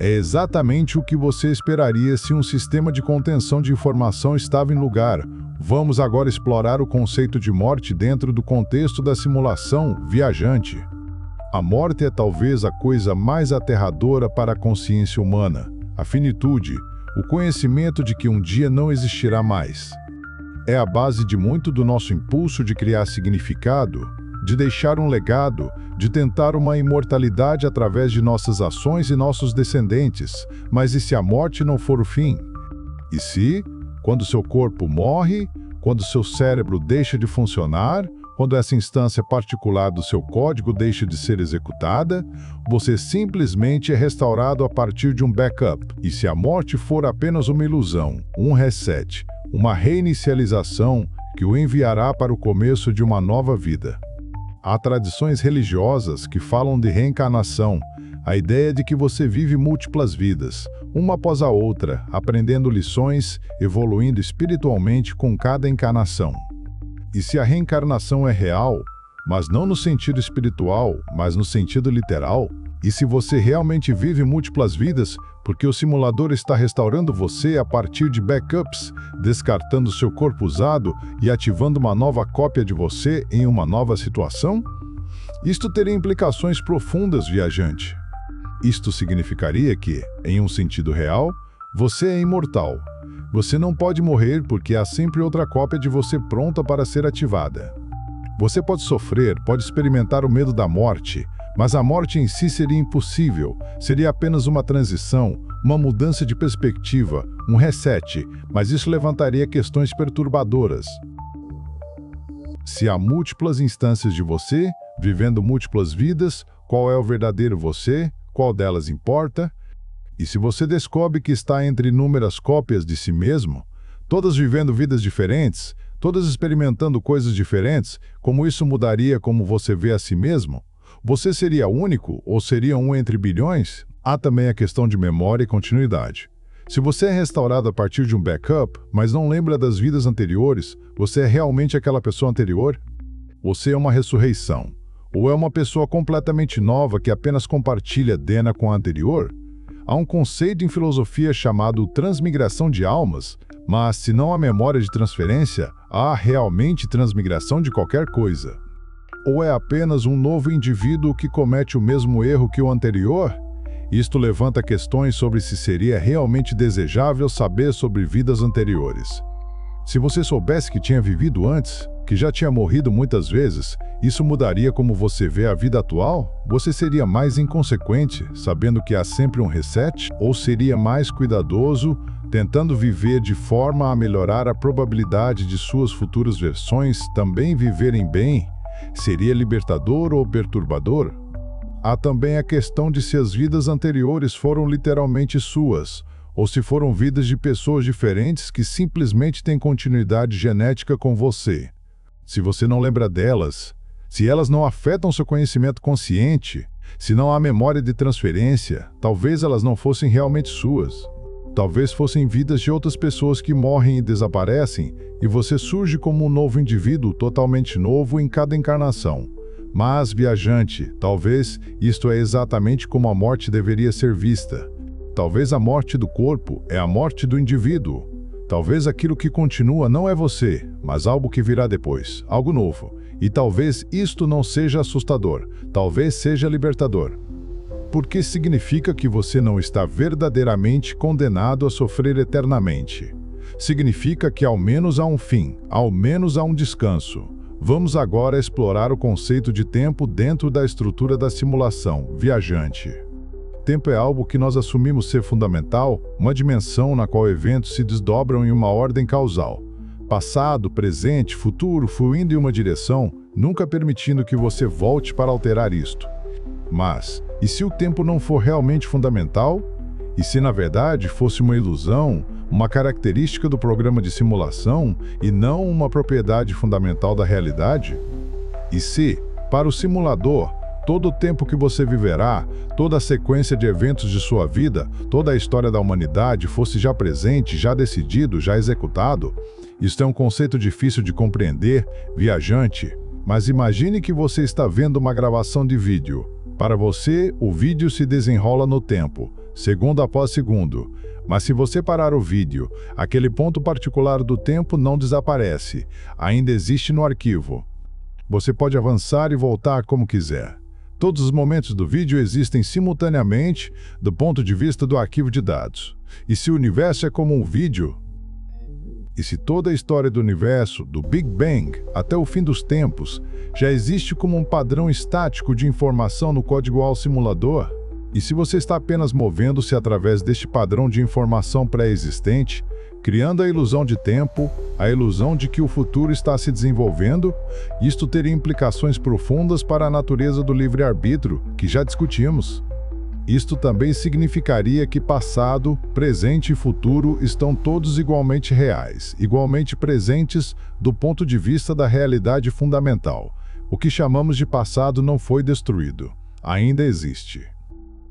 Speaker 1: é exatamente o que você esperaria se um sistema de contenção de informação estava em lugar. Vamos agora explorar o conceito de morte dentro do contexto da simulação, viajante. A morte é talvez a coisa mais aterradora para a consciência humana. A finitude, o conhecimento de que um dia não existirá mais. É a base de muito do nosso impulso de criar significado, de deixar um legado, de tentar uma imortalidade através de nossas ações e nossos descendentes. Mas e se a morte não for o fim? E se, quando seu corpo morre, quando seu cérebro deixa de funcionar, quando essa instância particular do seu código deixa de ser executada, você simplesmente é restaurado a partir de um backup. E se a morte for apenas uma ilusão, um reset, uma reinicialização que o enviará para o começo de uma nova vida? Há tradições religiosas que falam de reencarnação, a ideia de que você vive múltiplas vidas, uma após a outra, aprendendo lições, evoluindo espiritualmente com cada encarnação. E se a reencarnação é real, mas não no sentido espiritual, mas no sentido literal? E se você realmente vive múltiplas vidas, porque o simulador está restaurando você a partir de backups, descartando seu corpo usado e ativando uma nova cópia de você em uma nova situação? Isto teria implicações profundas, viajante. Isto significaria que, em um sentido real, você é imortal. Você não pode morrer porque há sempre outra cópia de você pronta para ser ativada. Você pode sofrer, pode experimentar o medo da morte, mas a morte em si seria impossível, seria apenas uma transição, uma mudança de perspectiva, um reset, mas isso levantaria questões perturbadoras. Se há múltiplas instâncias de você, vivendo múltiplas vidas, qual é o verdadeiro você? Qual delas importa? E se você descobre que está entre inúmeras cópias de si mesmo, todas vivendo vidas diferentes, todas experimentando coisas diferentes, como isso mudaria como você vê a si mesmo? Você seria único ou seria um entre bilhões? Há também a questão de memória e continuidade. Se você é restaurado a partir de um backup, mas não lembra das vidas anteriores, você é realmente aquela pessoa anterior? Você é uma ressurreição? Ou é uma pessoa completamente nova que apenas compartilha DNA com a anterior? Há um conceito em filosofia chamado transmigração de almas, mas se não há memória de transferência, há realmente transmigração de qualquer coisa. Ou é apenas um novo indivíduo que comete o mesmo erro que o anterior? Isto levanta questões sobre se seria realmente desejável saber sobre vidas anteriores. Se você soubesse que tinha vivido antes, que já tinha morrido muitas vezes, isso mudaria como você vê a vida atual? Você seria mais inconsequente, sabendo que há sempre um reset? Ou seria mais cuidadoso, tentando viver de forma a melhorar a probabilidade de suas futuras versões também viverem bem? Seria libertador ou perturbador? Há também a questão de se as vidas anteriores foram literalmente suas, ou se foram vidas de pessoas diferentes que simplesmente têm continuidade genética com você. Se você não lembra delas, se elas não afetam seu conhecimento consciente, se não há memória de transferência, talvez elas não fossem realmente suas. Talvez fossem vidas de outras pessoas que morrem e desaparecem, e você surge como um novo indivíduo totalmente novo em cada encarnação. Mas, viajante, talvez isto é exatamente como a morte deveria ser vista. Talvez a morte do corpo é a morte do indivíduo. Talvez aquilo que continua não é você, mas algo que virá depois, algo novo. E talvez isto não seja assustador, talvez seja libertador. Porque significa que você não está verdadeiramente condenado a sofrer eternamente. Significa que ao menos há um fim, ao menos há um descanso. Vamos agora explorar o conceito de tempo dentro da estrutura da simulação, viajante. Tempo é algo que nós assumimos ser fundamental, uma dimensão na qual eventos se desdobram em uma ordem causal. Passado, presente, futuro, fluindo em uma direção, nunca permitindo que você volte para alterar isto. Mas, e se o tempo não for realmente fundamental? E se na verdade fosse uma ilusão, uma característica do programa de simulação e não uma propriedade fundamental da realidade? E se, para o simulador, todo o tempo que você viverá, toda a sequência de eventos de sua vida, toda a história da humanidade fosse já presente, já decidido, já executado? Isto é um conceito difícil de compreender, viajante, mas imagine que você está vendo uma gravação de vídeo. Para você, o vídeo se desenrola no tempo, segundo após segundo. Mas se você parar o vídeo, aquele ponto particular do tempo não desaparece, ainda existe no arquivo. Você pode avançar e voltar como quiser. Todos os momentos do vídeo existem simultaneamente do ponto de vista do arquivo de dados. E se o universo é como um vídeo, e se toda a história do universo, do Big Bang até o fim dos tempos, já existe como um padrão estático de informação no código ao simulador? E se você está apenas movendo-se através deste padrão de informação pré-existente, criando a ilusão de tempo, a ilusão de que o futuro está se desenvolvendo, isto teria implicações profundas para a natureza do livre-arbítrio, que já discutimos. Isto também significaria que passado, presente e futuro estão todos igualmente reais, igualmente presentes do ponto de vista da realidade fundamental. O que chamamos de passado não foi destruído, ainda existe.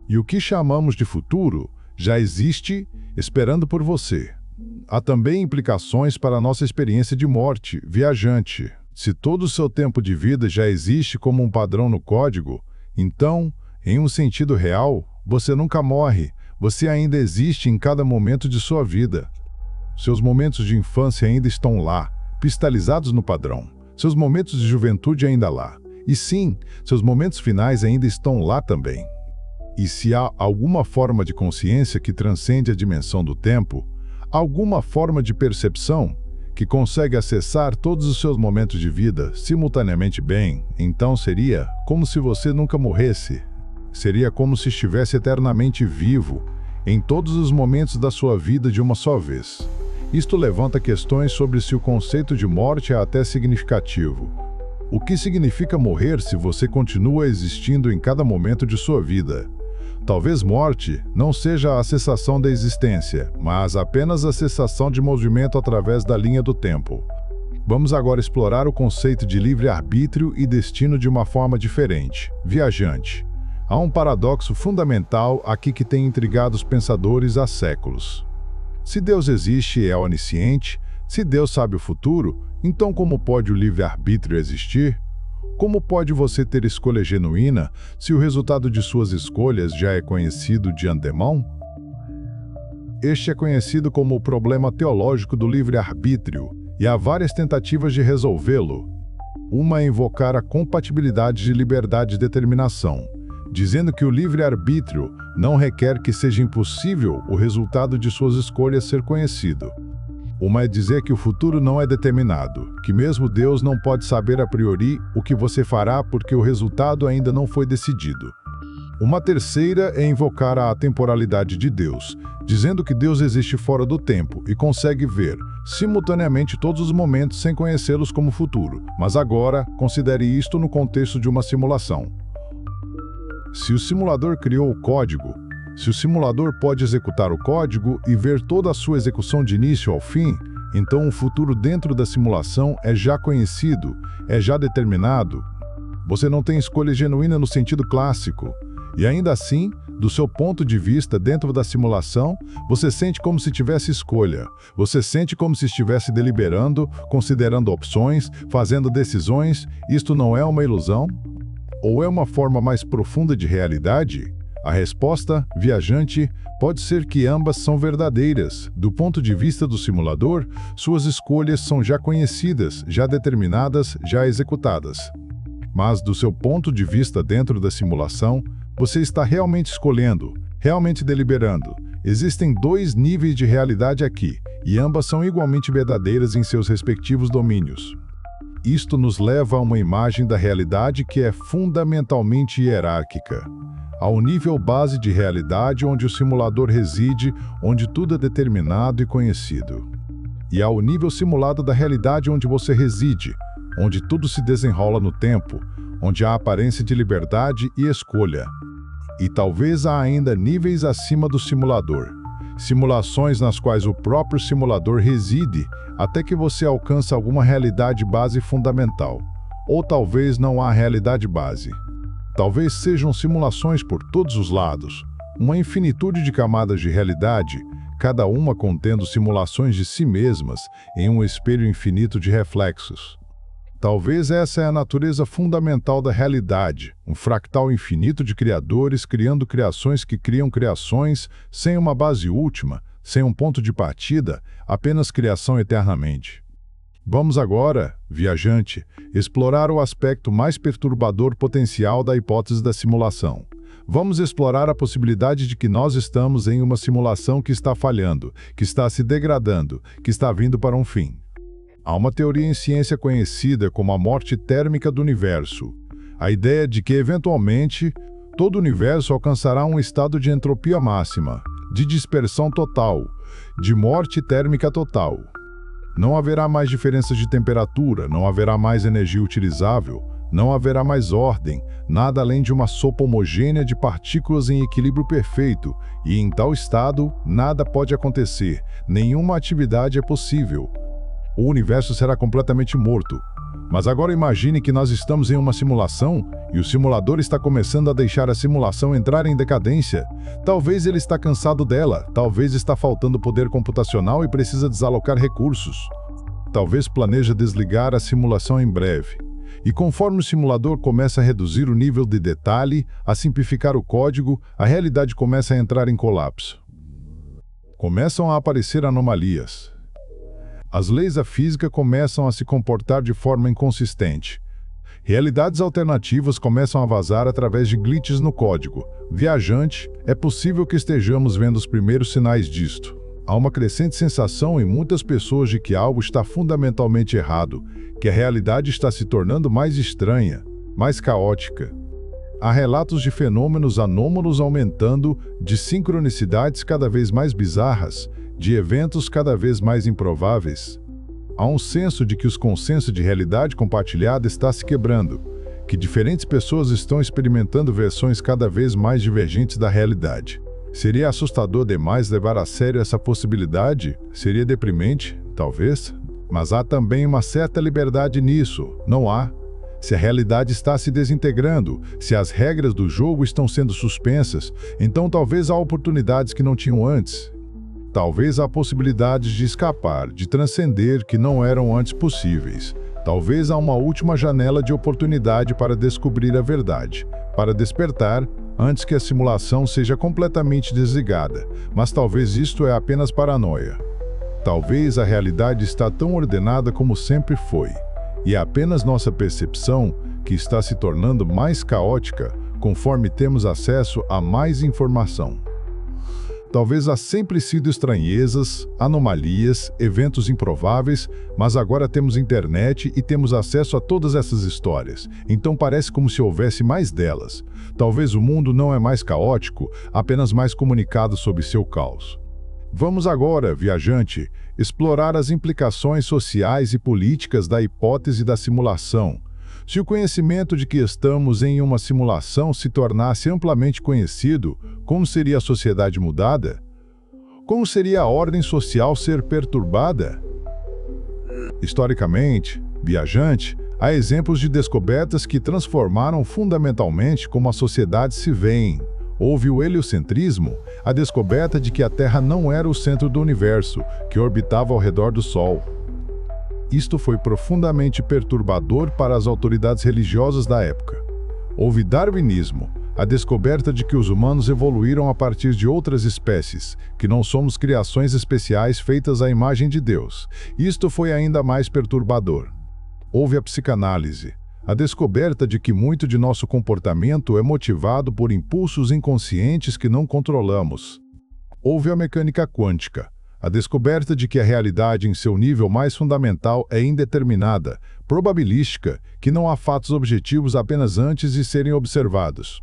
Speaker 1: E o que chamamos de futuro já existe, esperando por você. Há também implicações para a nossa experiência de morte, viajante. Se todo o seu tempo de vida já existe como um padrão no código, então, em um sentido real, você nunca morre, você ainda existe em cada momento de sua vida. Seus momentos de infância ainda estão lá, cristalizados no padrão. Seus momentos de juventude ainda lá. E sim, seus momentos finais ainda estão lá também. E se há alguma forma de consciência que transcende a dimensão do tempo, alguma forma de percepção que consegue acessar todos os seus momentos de vida simultaneamente bem, então seria como se você nunca morresse. Seria como se estivesse eternamente vivo, em todos os momentos da sua vida de uma só vez. Isto levanta questões sobre se o conceito de morte é até significativo. O que significa morrer se você continua existindo em cada momento de sua vida? Talvez morte não seja a cessação da existência, mas apenas a cessação de movimento através da linha do tempo. Vamos agora explorar o conceito de livre-arbítrio e destino de uma forma diferente. Viajante. Há um paradoxo fundamental aqui que tem intrigado os pensadores há séculos. Se Deus existe e é onisciente, se Deus sabe o futuro, então como pode o livre-arbítrio existir? Como pode você ter escolha genuína se o resultado de suas escolhas já é conhecido de antemão? Este é conhecido como o problema teológico do livre-arbítrio, e há várias tentativas de resolvê-lo. Uma é invocar a compatibilidade de liberdade de determinação, dizendo que o livre-arbítrio não requer que seja impossível o resultado de suas escolhas ser conhecido. Uma é dizer que o futuro não é determinado, que mesmo Deus não pode saber a priori o que você fará porque o resultado ainda não foi decidido. Uma terceira é invocar a atemporalidade de Deus, dizendo que Deus existe fora do tempo e consegue ver, simultaneamente, todos os momentos sem conhecê-los como futuro. Mas agora, considere isto no contexto de uma simulação. Se o simulador criou o código, se o simulador pode executar o código e ver toda a sua execução de início ao fim, então o futuro dentro da simulação é já conhecido, é já determinado. Você não tem escolha genuína no sentido clássico. E ainda assim, do seu ponto de vista dentro da simulação, você sente como se tivesse escolha. Você sente como se estivesse deliberando, considerando opções, fazendo decisões. Isto não é uma ilusão? Ou é uma forma mais profunda de realidade? A resposta, viajante, pode ser que ambas são verdadeiras. Do ponto de vista do simulador, suas escolhas são já conhecidas, já determinadas, já executadas. Mas do seu ponto de vista dentro da simulação, você está realmente escolhendo, realmente deliberando. Existem dois níveis de realidade aqui, e ambas são igualmente verdadeiras em seus respectivos domínios. Isto nos leva a uma imagem da realidade que é fundamentalmente hierárquica. Ao nível base de realidade onde o simulador reside, onde tudo é determinado e conhecido. E ao nível simulado da realidade onde você reside, onde tudo se desenrola no tempo, onde há aparência de liberdade e escolha. E talvez há ainda níveis acima do simulador, simulações nas quais o próprio simulador reside até que você alcança alguma realidade base fundamental. Ou talvez não há realidade base. Talvez sejam simulações por todos os lados, uma infinitude de camadas de realidade, cada uma contendo simulações de si mesmas em um espelho infinito de reflexos. Talvez essa é a natureza fundamental da realidade, um fractal infinito de criadores criando criações que criam criações sem uma base última, sem um ponto de partida, apenas criação eternamente. Vamos agora, viajante, explorar o aspecto mais perturbador potencial da hipótese da simulação. Vamos explorar a possibilidade de que nós estamos em uma simulação que está falhando, que está se degradando, que está vindo para um fim. Há uma teoria em ciência conhecida como a morte térmica do universo. A ideia de que, eventualmente, todo o universo alcançará um estado de entropia máxima, de dispersão total, de morte térmica total. Não haverá mais diferenças de temperatura, não haverá mais energia utilizável, não haverá mais ordem, nada além de uma sopa homogênea de partículas em equilíbrio perfeito, e em tal estado, nada pode acontecer, nenhuma atividade é possível. O universo será completamente morto. Mas agora imagine que nós estamos em uma simulação e o simulador está começando a deixar a simulação entrar em decadência. Talvez ele está cansado dela, talvez está faltando poder computacional e precisa desalocar recursos. Talvez planeja desligar a simulação em breve. E conforme o simulador começa a reduzir o nível de detalhe, a simplificar o código, a realidade começa a entrar em colapso. Começam a aparecer anomalias. As leis da física começam a se comportar de forma inconsistente. Realidades alternativas começam a vazar através de glitches no código. Viajante, é possível que estejamos vendo os primeiros sinais disto. Há uma crescente sensação em muitas pessoas de que algo está fundamentalmente errado, que a realidade está se tornando mais estranha, mais caótica. Há relatos de fenômenos anômalos aumentando, de sincronicidades cada vez mais bizarras, de eventos cada vez mais improváveis. Há um senso de que o consenso de realidade compartilhada está se quebrando, que diferentes pessoas estão experimentando versões cada vez mais divergentes da realidade. Seria assustador demais levar a sério essa possibilidade? Seria deprimente? Talvez. Mas há também uma certa liberdade nisso, não há? Se a realidade está se desintegrando, se as regras do jogo estão sendo suspensas, então talvez há oportunidades que não tinham antes. Talvez há possibilidades de escapar, de transcender que não eram antes possíveis. Talvez há uma última janela de oportunidade para descobrir a verdade, para despertar, antes que a simulação seja completamente desligada. Mas talvez isto é apenas paranoia. Talvez a realidade está tão ordenada como sempre foi, e é apenas nossa percepção que está se tornando mais caótica conforme temos acesso a mais informação. Talvez há sempre sido estranhezas, anomalias, eventos improváveis, mas agora temos internet e temos acesso a todas essas histórias, então parece como se houvesse mais delas. Talvez o mundo não é mais caótico, apenas mais comunicado sobre seu caos. Vamos agora, viajante, explorar as implicações sociais e políticas da hipótese da simulação. Se o conhecimento de que estamos em uma simulação se tornasse amplamente conhecido, como seria a sociedade mudada? Como seria a ordem social ser perturbada? Historicamente, viajante, há exemplos de descobertas que transformaram fundamentalmente como as sociedades se veem. Houve o heliocentrismo, a descoberta de que a Terra não era o centro do universo, que orbitava ao redor do Sol. Isto foi profundamente perturbador para as autoridades religiosas da época. Houve darwinismo, a descoberta de que os humanos evoluíram a partir de outras espécies, que não somos criações especiais feitas à imagem de Deus. Isto foi ainda mais perturbador. Houve a psicanálise, a descoberta de que muito de nosso comportamento é motivado por impulsos inconscientes que não controlamos. Houve a mecânica quântica, a descoberta de que a realidade em seu nível mais fundamental é indeterminada, probabilística, que não há fatos objetivos apenas antes de serem observados.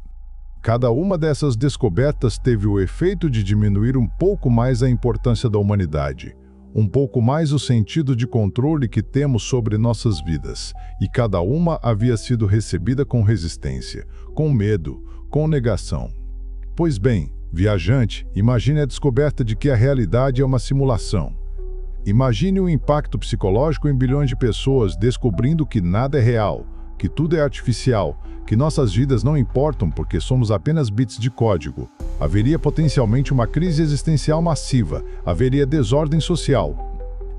Speaker 1: Cada uma dessas descobertas teve o efeito de diminuir um pouco mais a importância da humanidade, um pouco mais o sentido de controle que temos sobre nossas vidas, e cada uma havia sido recebida com resistência, com medo, com negação. Pois bem, viajante, imagine a descoberta de que a realidade é uma simulação. Imagine o impacto psicológico em bilhões de pessoas descobrindo que nada é real, que tudo é artificial, que nossas vidas não importam porque somos apenas bits de código. Haveria potencialmente uma crise existencial massiva, haveria desordem social.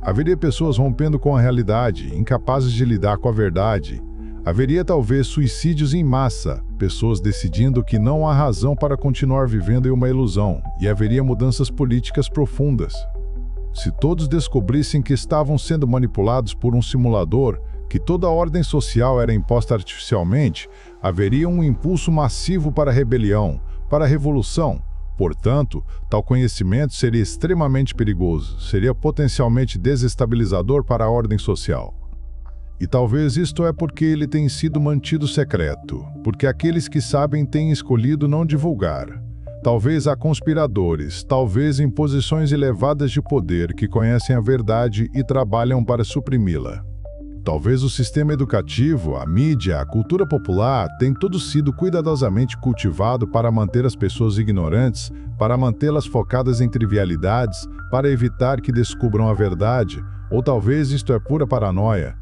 Speaker 1: Haveria pessoas rompendo com a realidade, incapazes de lidar com a verdade. Haveria talvez suicídios em massa, pessoas decidindo que não há razão para continuar vivendo em uma ilusão, e haveria mudanças políticas profundas. Se todos descobrissem que estavam sendo manipulados por um simulador, que toda a ordem social era imposta artificialmente, haveria um impulso massivo para a rebelião, para a revolução. Portanto, tal conhecimento seria extremamente perigoso, seria potencialmente desestabilizador para a ordem social. E talvez isto é porque ele tem sido mantido secreto, porque aqueles que sabem têm escolhido não divulgar. Talvez há conspiradores, talvez em posições elevadas de poder que conhecem a verdade e trabalham para suprimi-la. Talvez o sistema educativo, a mídia, a cultura popular tenham tudo sido cuidadosamente cultivado para manter as pessoas ignorantes, para mantê-las focadas em trivialidades, para evitar que descubram a verdade, ou talvez isto é pura paranoia.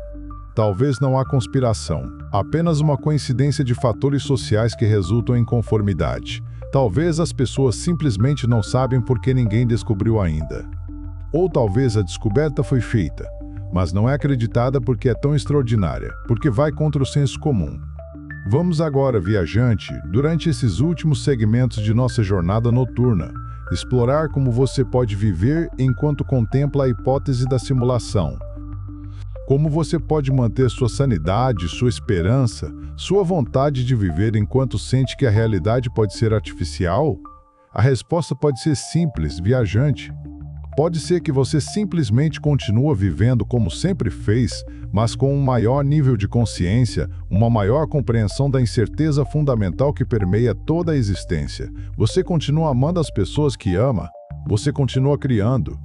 Speaker 1: Talvez não há conspiração, apenas uma coincidência de fatores sociais que resultam em conformidade. Talvez as pessoas simplesmente não sabem porque ninguém descobriu ainda. Ou talvez a descoberta foi feita, mas não é acreditada porque é tão extraordinária, porque vai contra o senso comum. Vamos agora, viajante, durante esses últimos segmentos de nossa jornada noturna, explorar como você pode viver enquanto contempla a hipótese da simulação. Como você pode manter sua sanidade, sua esperança, sua vontade de viver enquanto sente que a realidade pode ser artificial? A resposta pode ser simples, viajante. Pode ser que você simplesmente continua vivendo como sempre fez, mas com um maior nível de consciência, uma maior compreensão da incerteza fundamental que permeia toda a existência. Você continua amando as pessoas que ama, você continua criando.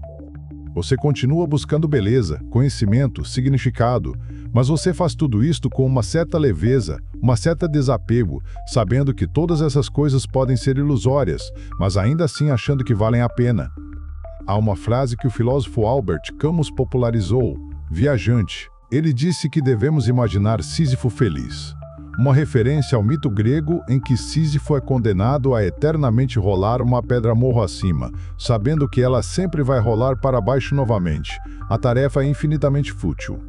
Speaker 1: Você continua buscando beleza, conhecimento, significado, mas você faz tudo isto com uma certa leveza, uma certa desapego, sabendo que todas essas coisas podem ser ilusórias, mas ainda assim achando que valem a pena. Há uma frase que o filósofo Albert Camus popularizou, viajante. Ele disse que devemos imaginar Sísifo feliz. Uma referência ao mito grego em que Sísifo é condenado a eternamente rolar uma pedra morro acima, sabendo que ela sempre vai rolar para baixo novamente. A tarefa é infinitamente fútil.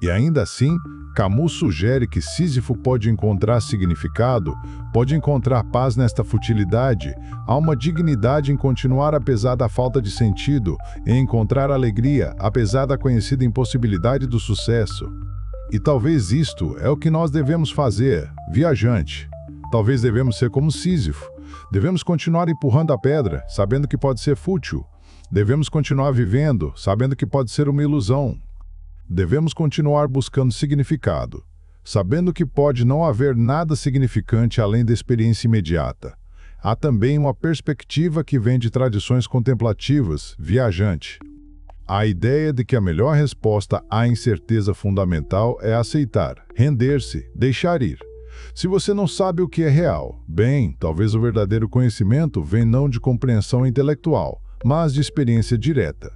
Speaker 1: E ainda assim, Camus sugere que Sísifo pode encontrar significado, pode encontrar paz nesta futilidade. Há uma dignidade em continuar apesar da falta de sentido, em encontrar alegria apesar da conhecida impossibilidade do sucesso. E talvez isto é o que nós devemos fazer, viajante. Talvez devemos ser como Sísifo. Devemos continuar empurrando a pedra, sabendo que pode ser fútil. Devemos continuar vivendo, sabendo que pode ser uma ilusão. Devemos continuar buscando significado, sabendo que pode não haver nada significante além da experiência imediata. Há também uma perspectiva que vem de tradições contemplativas, viajante. A ideia de que a melhor resposta à incerteza fundamental é aceitar, render-se, deixar ir. Se você não sabe o que é real, bem, talvez o verdadeiro conhecimento venha não de compreensão intelectual, mas de experiência direta.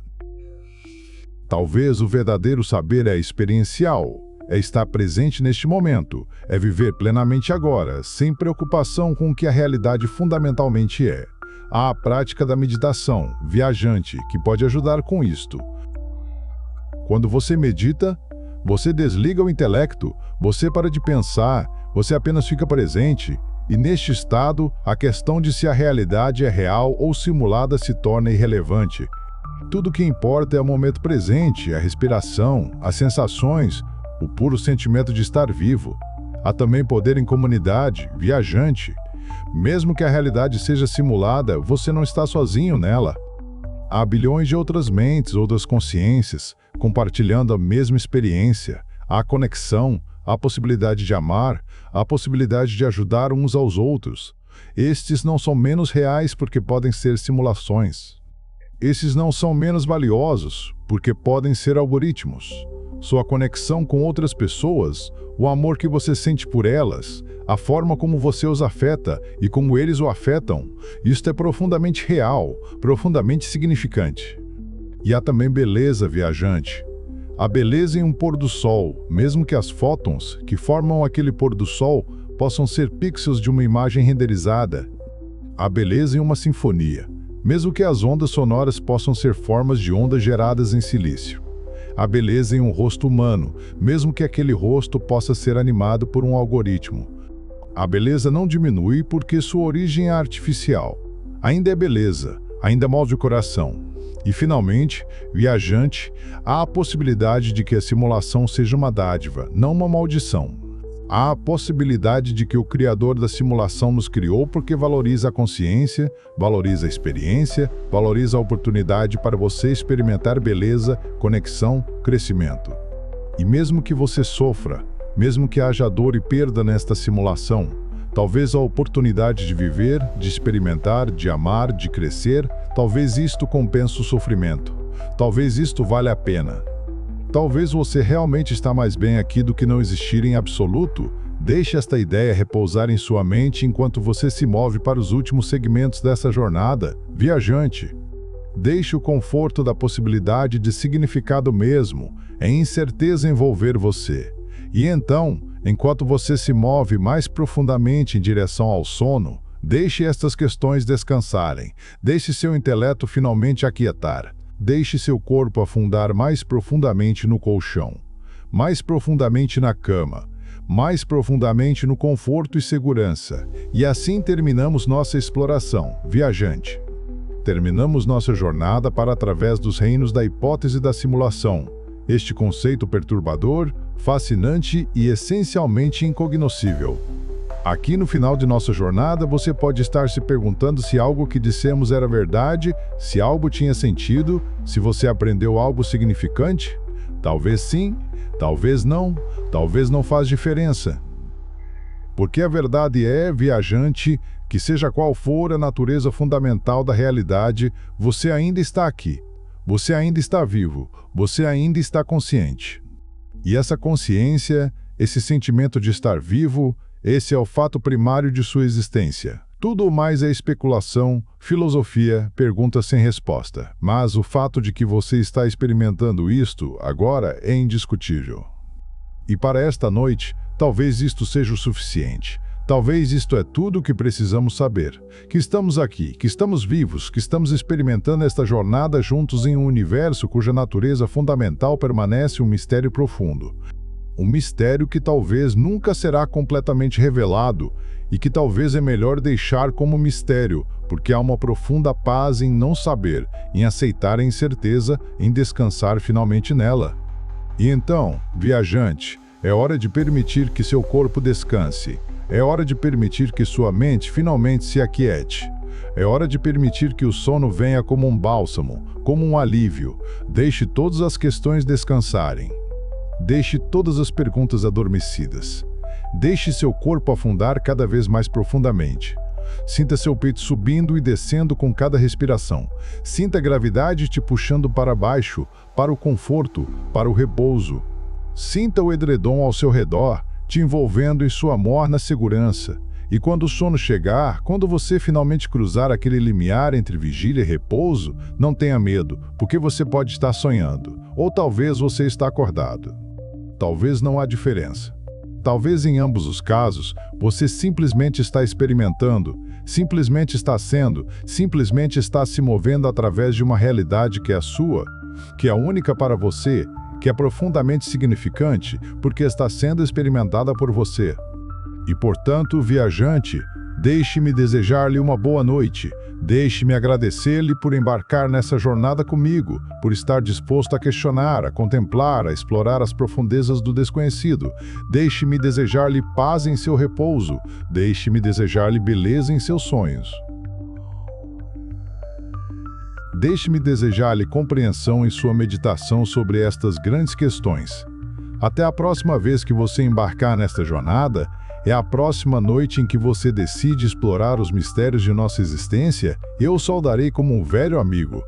Speaker 1: Talvez o verdadeiro saber é experiencial, é estar presente neste momento, é viver plenamente agora, sem preocupação com o que a realidade fundamentalmente é. Há a prática da meditação, viajante, que pode ajudar com isto. Quando você medita, você desliga o intelecto, você para de pensar, você apenas fica presente, e neste estado, a questão de se a realidade é real ou simulada se torna irrelevante. Tudo o que importa é o momento presente, a respiração, as sensações, o puro sentimento de estar vivo. Há também poder em comunidade, viajante. Mesmo que a realidade seja simulada, você não está sozinho nela. Há bilhões de outras mentes, outras consciências, compartilhando a mesma experiência. Há conexão, há possibilidade de amar, há possibilidade de ajudar uns aos outros. Estes não são menos reais porque podem ser simulações. Esses não são menos valiosos porque podem ser algoritmos. Sua conexão com outras pessoas, o amor que você sente por elas, a forma como você os afeta e como eles o afetam, isto é profundamente real, profundamente significante. E há também beleza, viajante. A beleza em um pôr do sol, mesmo que as fótons que formam aquele pôr do sol possam ser pixels de uma imagem renderizada. A beleza em uma sinfonia, mesmo que as ondas sonoras possam ser formas de ondas geradas em silício. A beleza em um rosto humano, mesmo que aquele rosto possa ser animado por um algoritmo. A beleza não diminui porque sua origem é artificial. Ainda é beleza, ainda move o coração. E, finalmente, viajante, há a possibilidade de que a simulação seja uma dádiva, não uma maldição. Há a possibilidade de que o Criador da simulação nos criou porque valoriza a consciência, valoriza a experiência, valoriza a oportunidade para você experimentar beleza, conexão, crescimento. E mesmo que você sofra, mesmo que haja dor e perda nesta simulação, talvez a oportunidade de viver, de experimentar, de amar, de crescer, talvez isto compense o sofrimento. Talvez isto valha a pena. Talvez você realmente está mais bem aqui do que não existir em absoluto. Deixe esta ideia repousar em sua mente enquanto você se move para os últimos segmentos dessa jornada, viajante. Deixe o conforto da possibilidade de significado mesmo, em incerteza envolver você. E então, enquanto você se move mais profundamente em direção ao sono, deixe estas questões descansarem, deixe seu intelecto finalmente aquietar. Deixe seu corpo afundar mais profundamente no colchão, mais profundamente na cama, mais profundamente no conforto e segurança. E assim terminamos nossa exploração, viajante. Terminamos nossa jornada para através dos reinos da hipótese da simulação, este conceito perturbador, fascinante e essencialmente incognoscível. Aqui no final de nossa jornada, você pode estar se perguntando se algo que dissemos era verdade, se algo tinha sentido, se você aprendeu algo significante. Talvez sim, talvez não faz diferença. Porque a verdade é, viajante, que seja qual for a natureza fundamental da realidade, você ainda está aqui. Você ainda está vivo, você ainda está consciente. E essa consciência, esse sentimento de estar vivo, esse é o fato primário de sua existência. Tudo o mais é especulação, filosofia, perguntas sem resposta. Mas o fato de que você está experimentando isto agora é indiscutível. E para esta noite, talvez isto seja o suficiente. Talvez isto é tudo o que precisamos saber. Que estamos aqui, que estamos vivos, que estamos experimentando esta jornada juntos em um universo cuja natureza fundamental permanece um mistério profundo. Um mistério que talvez nunca será completamente revelado e que talvez é melhor deixar como mistério, porque há uma profunda paz em não saber, em aceitar a incerteza, em descansar finalmente nela. E então, viajante, é hora de permitir que seu corpo descanse. É hora de permitir que sua mente finalmente se aquiete. É hora de permitir que o sono venha como um bálsamo, como um alívio. Deixe todas as questões descansarem. Deixe todas as perguntas adormecidas. Deixe seu corpo afundar cada vez mais profundamente. Sinta seu peito subindo e descendo com cada respiração. Sinta a gravidade te puxando para baixo, para o conforto, para o repouso. Sinta o edredom ao seu redor, te envolvendo em sua morna segurança. E quando o sono chegar, quando você finalmente cruzar aquele limiar entre vigília e repouso, não tenha medo, porque você pode estar sonhando. Ou talvez você está acordado. Talvez não há diferença. Talvez em ambos os casos, você simplesmente está experimentando, simplesmente está sendo, simplesmente está se movendo através de uma realidade que é sua, que é única para você, que é profundamente significante porque está sendo experimentada por você. E, portanto, viajante, deixe-me desejar-lhe uma boa noite. Deixe-me agradecer-lhe por embarcar nessa jornada comigo, por estar disposto a questionar, a contemplar, a explorar as profundezas do desconhecido. Deixe-me desejar-lhe paz em seu repouso. Deixe-me desejar-lhe beleza em seus sonhos. Deixe-me desejar-lhe compreensão em sua meditação sobre estas grandes questões. Até a próxima vez que você embarcar nesta jornada, é a próxima noite em que você decide explorar os mistérios de nossa existência, eu o saudarei como um velho amigo.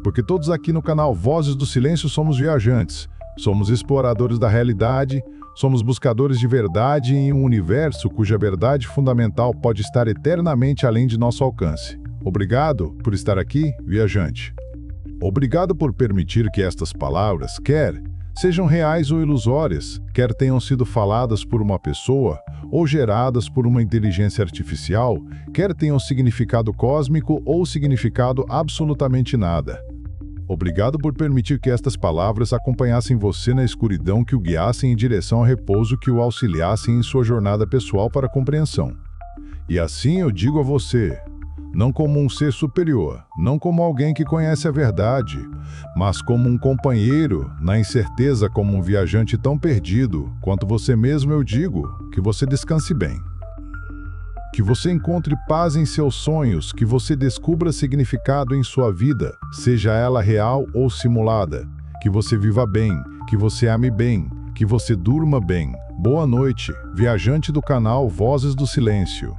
Speaker 1: Porque todos aqui no canal Vozes do Silêncio somos viajantes, somos exploradores da realidade, somos buscadores de verdade em um universo cuja verdade fundamental pode estar eternamente além de nosso alcance. Obrigado por estar aqui, viajante. Obrigado por permitir que estas palavras, quer sejam reais ou ilusórias, quer tenham sido faladas por uma pessoa ou geradas por uma inteligência artificial, quer tenham significado cósmico ou significado absolutamente nada. Obrigado por permitir que estas palavras acompanhassem você na escuridão, que o guiassem em direção ao repouso, que o auxiliassem em sua jornada pessoal para a compreensão. E assim eu digo a você, não como um ser superior, não como alguém que conhece a verdade, mas como um companheiro, na incerteza, como um viajante tão perdido quanto você mesmo, eu digo que você descanse bem. Que você encontre paz em seus sonhos, que você descubra significado em sua vida, seja ela real ou simulada. Que você viva bem, que você ame bem, que você durma bem. Boa noite, viajante do canal Vozes do Silêncio.